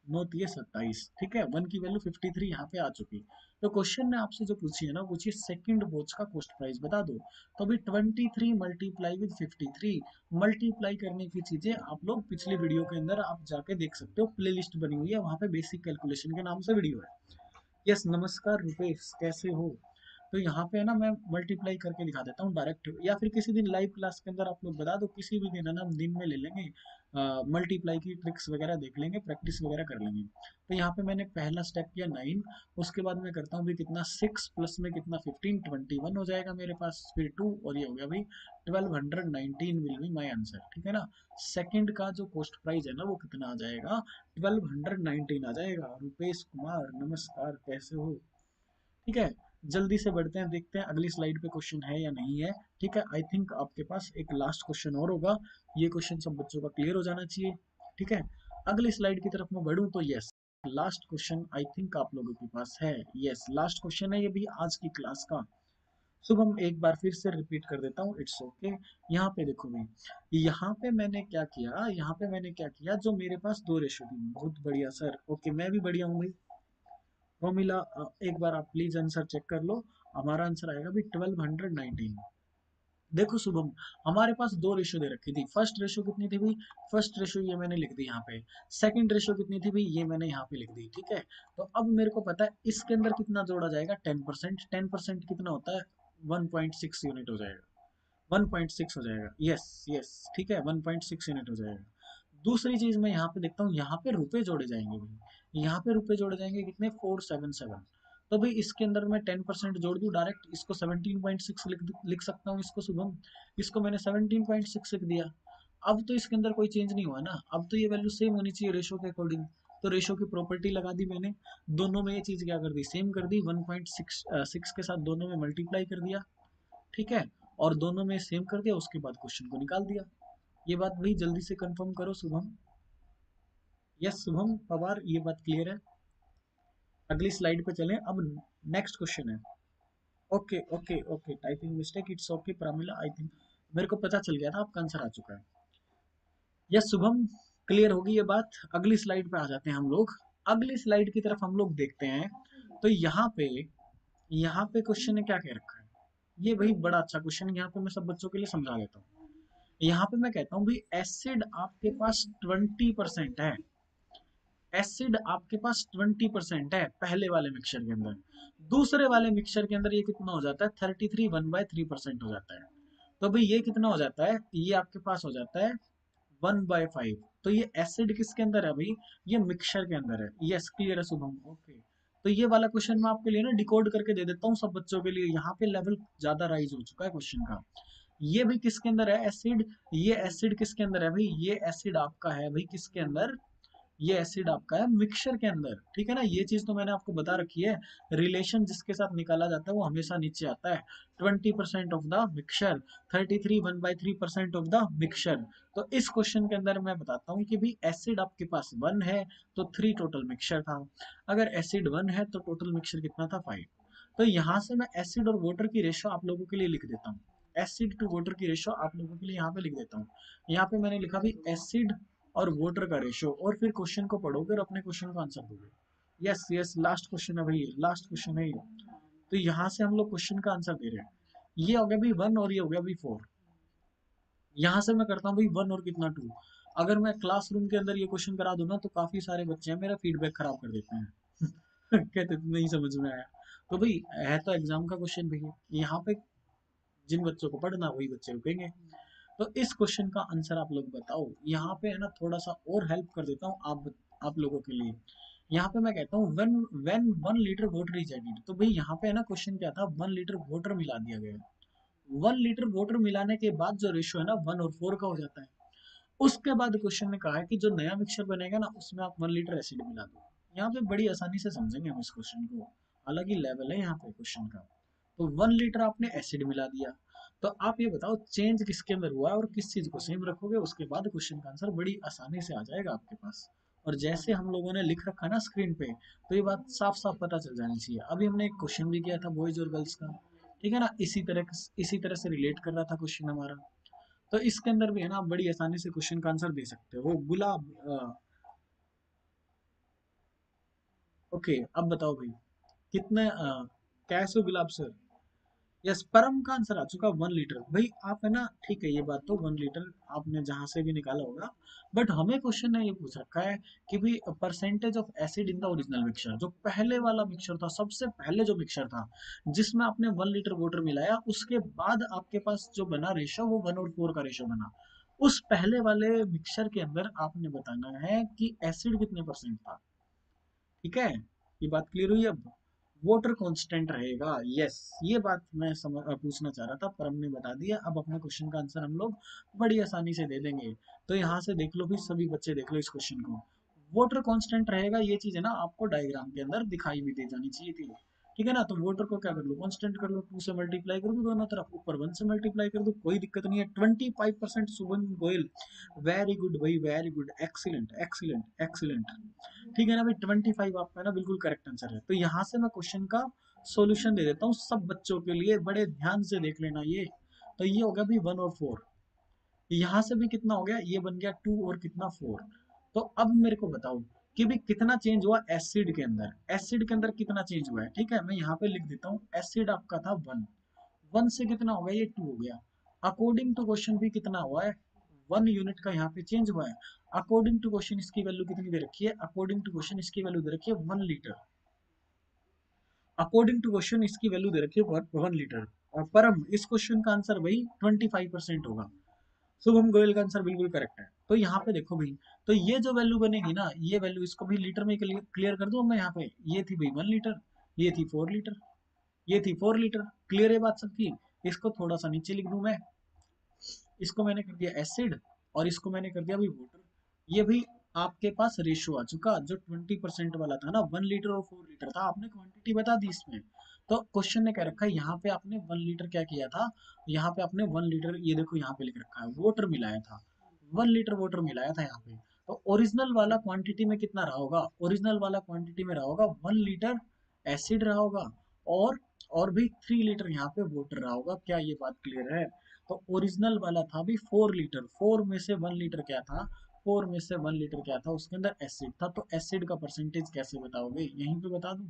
9 तिये 27। ठीक है, 1 की वैल्यू 53 यहाँ पे आ चुकी। तो क्वेश्चन ने आपसे जो पूछी है ना, पूछिए सेकंड वॉच का कॉस्ट प्राइस बता दो। तो अभी 23 मल्टीप्लाई विद 53, मल्टीप्लाई करने की चीजें आप लोग पिछली वीडियो के अंदर आप जाके देख सकते हो, प्ले लिस्ट बनी हुई है वहां पे, बेसिक कैलकुलेशन के नाम से वीडियो है। यस, नमस्कार रुपेश, कैसे हो। तो यहाँ पे है ना मैं मल्टीप्लाई करके दिखा देता हूँ डायरेक्ट, या फिर किसी दिन लाइव क्लास के अंदर आप लोग बता दो, किसी भी दिन है ना हम दिन में ले लेंगे, मल्टीप्लाई की ट्रिक्स वगैरह देख लेंगे, प्रैक्टिस वगैरह कर लेंगे। तो यहाँ पे मैंने पहला स्टेप किया 9, उसके बाद मैं करता हूँ भी कितना, 6 प्लस में कितना 15, 21 हो जाएगा मेरे पास, फिर 2 और ये हो गया भाई 1219 विल बी माई आंसर। ठीक है ना, सेकंड का जो कॉस्ट प्राइस है ना वो कितना आ जाएगा, 1219 आ जाएगा। रुपेश कुमार नमस्कार, कैसे हो। ठीक है, जल्दी से बढ़ते हैं, देखते हैं अगली स्लाइड पे क्वेश्चन है या नहीं है। ठीक है, आई थिंक आपके पास एक लास्ट क्वेश्चन और होगा, ये क्वेश्चन सब बच्चों का क्लियर हो जाना चाहिए। ठीक है, अगली स्लाइड की तरफ मैं बढ़ूं तो yes, last question I think आप लोगों के पास है। यस, लास्ट क्वेश्चन है ये भी आज की क्लास का। शुभम एक बार फिर से रिपीट कर देता हूँ, इट्स ओके। यहाँ पे देखो भाई, यहाँ पे मैंने क्या किया, यहाँ पे मैंने क्या किया, जो मेरे पास दो रेशो थी। बहुत बढ़िया सर, ओके मैं भी बढ़िया हूँ भाई। रोमिला, एक बार आप प्लीज आंसर चेक कर लो। हमारा आंसर आएगा भी 1219। देखो शुभम, हमारे पास दो रेशो दे रखी थी। फर्स्ट रेशो कितनी थी भाई? फर्स्ट रेशो ये मैंने लिख दी यहाँ पे। सेकंड रेशो कितनी थी भाई? ये मैंने यहाँ पे लिख दी, ठीक है। तो अब मेरे को पता है इसके अंदर कितना जोड़ा जाएगा, 10%। 10% कितना होता है? 1.6 यूनिट हो जाएगा। 1.6 हो जाएगा, यस यस, ठीक है, 1.6 यूनिट हो जाएगा। दूसरी चीज मैं यहाँ पे देखता हूँ, यहाँ पे रुपए जोड़े जाएंगे भाई। यहाँ पे रुपए जोड़े जाएंगे कितने? 477। तो भाई इसके अंदर मैं 10% जोड़ दूं डायरेक्ट, इसको 17.6 लिख सकता हूँ इसको शुभम। इसको मैंने 17.6 लिख दिया। अब तो इसके अंदर कोई चेंज नहीं हुआ ना, अब तो ये वैल्यू सेम होनी चाहिए रेशो के अकॉर्डिंग। तो रेशो की प्रॉपर्टी लगा दी मैंने, दोनों में ये चीज क्या कर दी? सेम कर दी। 1.6 के साथ दोनों में मल्टीप्लाई कर दिया, ठीक है, और दोनों में सेम कर दिया, उसके बाद क्वेश्चन को निकाल दिया। ये बात भाई जल्दी से कंफर्म करो शुभम। यस शुभम पवार, ये बात क्लियर है? अगली स्लाइड पे चलें अब। नेक्स्ट क्वेश्चन है। Okay okay okay, typing mistake, it's okay Pramila, I think मेरे को पता चल गया था आपका आंसर आ चुका है। यस शुभम, क्लियर होगी ये बात। अगली स्लाइड पे आ जाते हैं हम लोग। अगली स्लाइड की तरफ हम लोग देखते हैं। तो यहाँ पे क्वेश्चन ने क्या कह रखा है? ये भाई बड़ा अच्छा क्वेश्चन, यहाँ पे मैं सब बच्चों के लिए समझा देता हूँ। यहाँ पे मैं कहता हूँ भाई एसिड आपके पास 20% है। एसिड आपके पास 20% है पहले वाले मिक्सचर के अंदर। दूसरे वाले मिक्सचर के अंदर ये कितना हो जाता है? 33 1/3% हो जाता है। तो भाई ये कितना हो जाता है? ये आपके पास हो जाता है 1/5। तो ये एसिड किसके अंदर है भाई? ये मिक्सचर के अंदर है। यस क्लियर है शुभम, ओके। तो ये वाला क्वेश्चन मैं आपके लिए ना डिकोड करके दे देता हूँ सब बच्चों के लिए, यहाँ पे लेवल ज्यादा राइज हो चुका है क्वेश्चन का। ये भी किसके अंदर है एसिड? ये एसिड किसके अंदर है भाई? ये एसिड आपका है भाई किसके अंदर? ये एसिड आपका है मिक्सचर के अंदर, ठीक है ना। ये चीज तो मैंने आपको बता रखी है। रिलेशन जिसके साथ निकाला जाता है वो हमेशा नीचे आता है। 20% of the mixture, 33 1/3% of the mixture. तो इस क्वेश्चन के अंदर मैं बताता हूँ कि भाई एसिड आपके पास 1 है तो 3 टोटल मिक्सचर था। अगर एसिड 1 है तो टोटल मिक्सचर कितना था? 5। तो यहाँ से मैं एसिड और वाटर की रेशो आप लोगों के लिए लिख देता हूँ। एसिड टू वाटर की रेशो आप लोगों के लिए यहाँ पे लिख देता हूँ। यहाँ पे मैंने लिखा भी एसिड और वाटर का रेशो, और फिर क्वेश्चन को पढ़ोगे और अपने क्वेश्चन का आंसर दोगे। यस यस, लास्ट क्वेश्चन है भाई, लास्ट क्वेश्चन है ये। तो यहाँ से हम लोग क्वेश्चन का आंसर दे रहे हैं। ये हो गया भाई 1 और ये हो गया भाई 4। यहाँ से मैं करता हूँ भाई 1 और कितना 2। अगर मैं क्लासरूम के अंदर ये क्वेश्चन करा दूं ना तो काफी सारे बच्चे हैं मेरा फीडबैक खराब कर देते हैं। कहते नहीं समझ में आया। तो भाई है तो एग्जाम का क्वेश्चन भैया, यहाँ पे जिन बच्चों को पढ़ना वही बच्चे रुकेंगे। तो इस क्वेश्चन का आंसर आप लोग बताओ। यहाँ पे है ना थोड़ा सा और हेल्प कर देता हूँ आप लोगों के लिए। यहाँ पे मैं कहता हूँ when when 1 litre water is added. तो भाई यहाँ पे है ना क्वेश्चन क्या था? 1 लीटर वाटर मिला दिया गया। 1 लीटर वाटर मिलाने के बाद जो रेशियो है ना 1 और 4 का हो जाता है। उसके बाद क्वेश्चन ने कहा है कि जो नया मिक्सचर बनेगा ना उसमें आप 1 लीटर एसिड मिला दो। यहाँ पे बड़ी आसानी से समझेंगे हम इस क्वेश्चन को। अलग ही लेवल है यहाँ पे क्वेश्चन का। तो 1 लीटर आपने एसिड मिला दिया। तो आप ये बताओ चेंज किसके अंदर हुआ है और किस चीज को सेम रखोगे, उसके बाद क्वेश्चन का आंसर बड़ी आसानी से आ जाएगा आपके पास। और जैसे हम लोगों ने लिख रखा ना स्क्रीन पे, तो ये बात साफ साफ पता चल जानी चाहिए। अभी हमने एक क्वेश्चन भी किया था बॉयज और गर्ल्स का, ठीक है ना, इसी तरह से रिलेट कर रहा था क्वेश्चन हमारा। तो इसके अंदर भी है ना आप बड़ी आसानी से क्वेश्चन का आंसर दे सकते हो। गुलाब, ओके अब बताओ भाई कितने कैसे हो गुलाब सर? यस, परम का आंसर आ चुका 1 लीटर भाई। आप है ना, ठीक है ये बात तो 1 लीटर आपने जहां से भी निकाला होगा। बट हमें क्वेश्चन ने ये पूछ रखा है कि भाई percentage of acid in the original mixture. जो पहले वाला मिक्सचर था, सबसे पहले जो मिक्सचर था जिसमें आपने 1 लीटर वाटर मिलाया, उसके बाद आपके पास जो बना रेशो वो 1 और 4 का रेशो बना। उस पहले वाले मिक्सचर के अंदर आपने बताना है कि एसिड कितने परसेंट था, ठीक है। ये बात क्लियर हुई अब? वाटर कांस्टेंट रहेगा, यस। ये बात मैं पूछना चाह रहा था, परम ने बता दिया। अब अपने क्वेश्चन का आंसर हम लोग बड़ी आसानी से दे देंगे। तो यहाँ से देख लो भी, सभी बच्चे देख लो इस क्वेश्चन को। वाटर कांस्टेंट रहेगा, ये चीज है ना आपको डायग्राम के अंदर दिखाई भी दे जानी चाहिए थी, ठीक है ना। तो वाटर को क्या कर लो? कांस्टेंट कर लो, 2 से मल्टीप्लाई कर दो दोनों तरफ, ऊपर 1 से मल्टीप्लाई कर दो, कोई दिक्कत नहीं है। 25%, शुभम गोयल, वेरी गुड भाई, very good, excellent excellent excellent, ठीक है ना भाई। 25 आपका ना बिल्कुल करेक्ट आंसर है। तो यहाँ से मैं क्वेश्चन का सॉल्यूशन दे देता हूँ सब बच्चों के लिए, बड़े ध्यान से देख लेना ये। तो ये हो गया भाई 1 और 4। यहाँ से भी कितना हो गया? ये बन गया 2 और कितना 4। तो अब मेरे को बताओ कि भी कितना चेंज हुआ एसिड के अंदर। एसिड के अंदर कितना चेंज हुआ है, ठीक है। मैं यहाँ पे लिख देता हूँ एसिड आपका था 1। 1 से कितना हो गया? ये 2 हो गया। अकॉर्डिंग टू क्वेश्चन भी कितना हुआ है, 1 यूनिट का यहाँ पे चेंज हुआ है। अकॉर्डिंग टू क्वेश्चन इसकी वैल्यू कितनी दे रखी है, अकॉर्डिंग टू क्वेश्चन इसकी वैल्यू दे रखी है 1 लीटर। अकॉर्डिंग टू क्वेश्चन इसकी वैल्यू दे रखी है 1 लीटर। और परम इस क्वेश्चन का आंसर भाई 25% होगा। शुभम गोयल का आंसर बिल्कुल करेक्ट है। तो यहाँ पे देखो भाई, तो ये जो वैल्यू बनेगी ना, ये वैल्यू इसको भी लीटर में क्लियर कर दूं मैं यहाँ पे। ये थी भाई 1 लीटर, ये थी 4 लीटर, ये थी 4 लीटर। क्लियर है बात सबकी। इसको थोड़ा सा नीचे लिख दूं मैं, इसको मैंने कर दिया एसिड और इसको मैंने कर दिया भाई वाटर। ये भी आपके पास रेशियो आ चुका। जो 20% वाला था ना, 1 लीटर और 4 लीटर था, आपने क्वांटिटी बता दी इसमें। तो क्वेश्चन ने कह रखा है यहाँ पे आपने 1 लीटर क्या किया था, यहाँ पे आपने 1 लीटर, ये देखो यहाँ पे लिख रखा है वाटर मिलाया था, 1 लीटर वाटर मिलाया था यहाँ पे। तो ओरिजिनल वाला क्वांटिटी में कितना रहा होगा, ओरिजिनल वाला क्वांटिटी में रहा होगा 1 लीटर एसिड रहा होगा, और और भी 3 लीटर यहाँ पे वाटर रहा होगा। क्या ये बात क्लियर है? तो ओरिजिनल वाला था भी 4 लीटर, 4 में से 1 लीटर क्या था, 4 में से 1 लीटर क्या था, उसके अंदर एसिड था। तो एसिड का परसेंटेज कैसे बताओगे, यहीं पे बता दूं?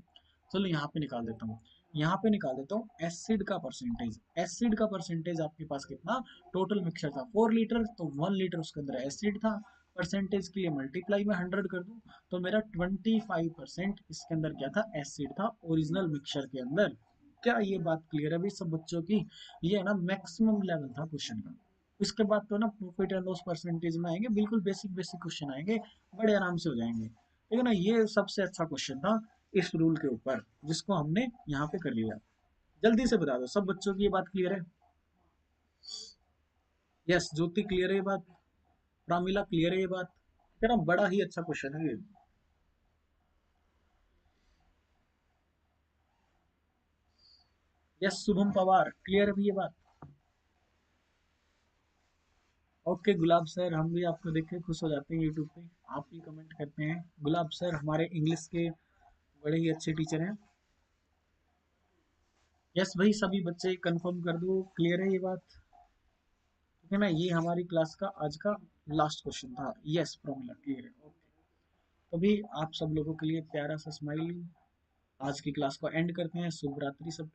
चलो यहाँ पे निकाल देता हूँ, यहाँ पे निकाल देता हूँ एसिड का परसेंटेज। एसिड का परसेंटेज आपके पास कितना, टोटल मिक्सचर था 4 लीटर, तो 1 लीटर उसके अंदर एसिड था। परसेंटेज के लिए मल्टीप्लाई में 100 कर दूं, तो मेरा 25% इसके अंदर क्या था, एसिड था ओरिजिनल मिक्सचर के अंदर। क्या ये बात क्लियर है भाई सब बच्चों की? ये है ना मैक्सिमम लेवल था क्वेश्चन का। इसके बाद तो ना प्रॉफिट एंड लॉस परसेंटेज में आएंगे, बिल्कुल बेसिक बेसिक क्वेश्चन आएंगे, बड़े आराम से हो जाएंगे। ठीक है ना, ये सबसे अच्छा क्वेश्चन था इस रूल के ऊपर, जिसको हमने यहाँ पे कर लिया। जल्दी से बता दो सब बच्चों की ये बात क्लियर है? यस ज्योति क्लियर है ये बात, प्रामिला क्लियर है ये बात? ठीक है ना, बड़ा ही अच्छा क्वेश्चन है ये। यस शुभम पवार क्लियर है भी ये बात? ओके गुलाब सर, हम भी आपको देख के खुश हो जाते हैं यूट्यूब पे, आप भी कमेंट करते हैं। गुलाब सर हमारे इंग्लिश के बड़े ही अच्छे टीचर हैं। यस भाई सभी बच्चे कंफर्म कर दो, क्लियर है ये बात? ठीक है ना, ये हमारी क्लास का आज का लास्ट क्वेश्चन था। यस प्रॉमिला क्लियर है, ओके। तो भी आप सब लोगों के लिए प्यारा सा स्माइली, आज की क्लास को एंड करते हैं। शुभ रात्रि सब।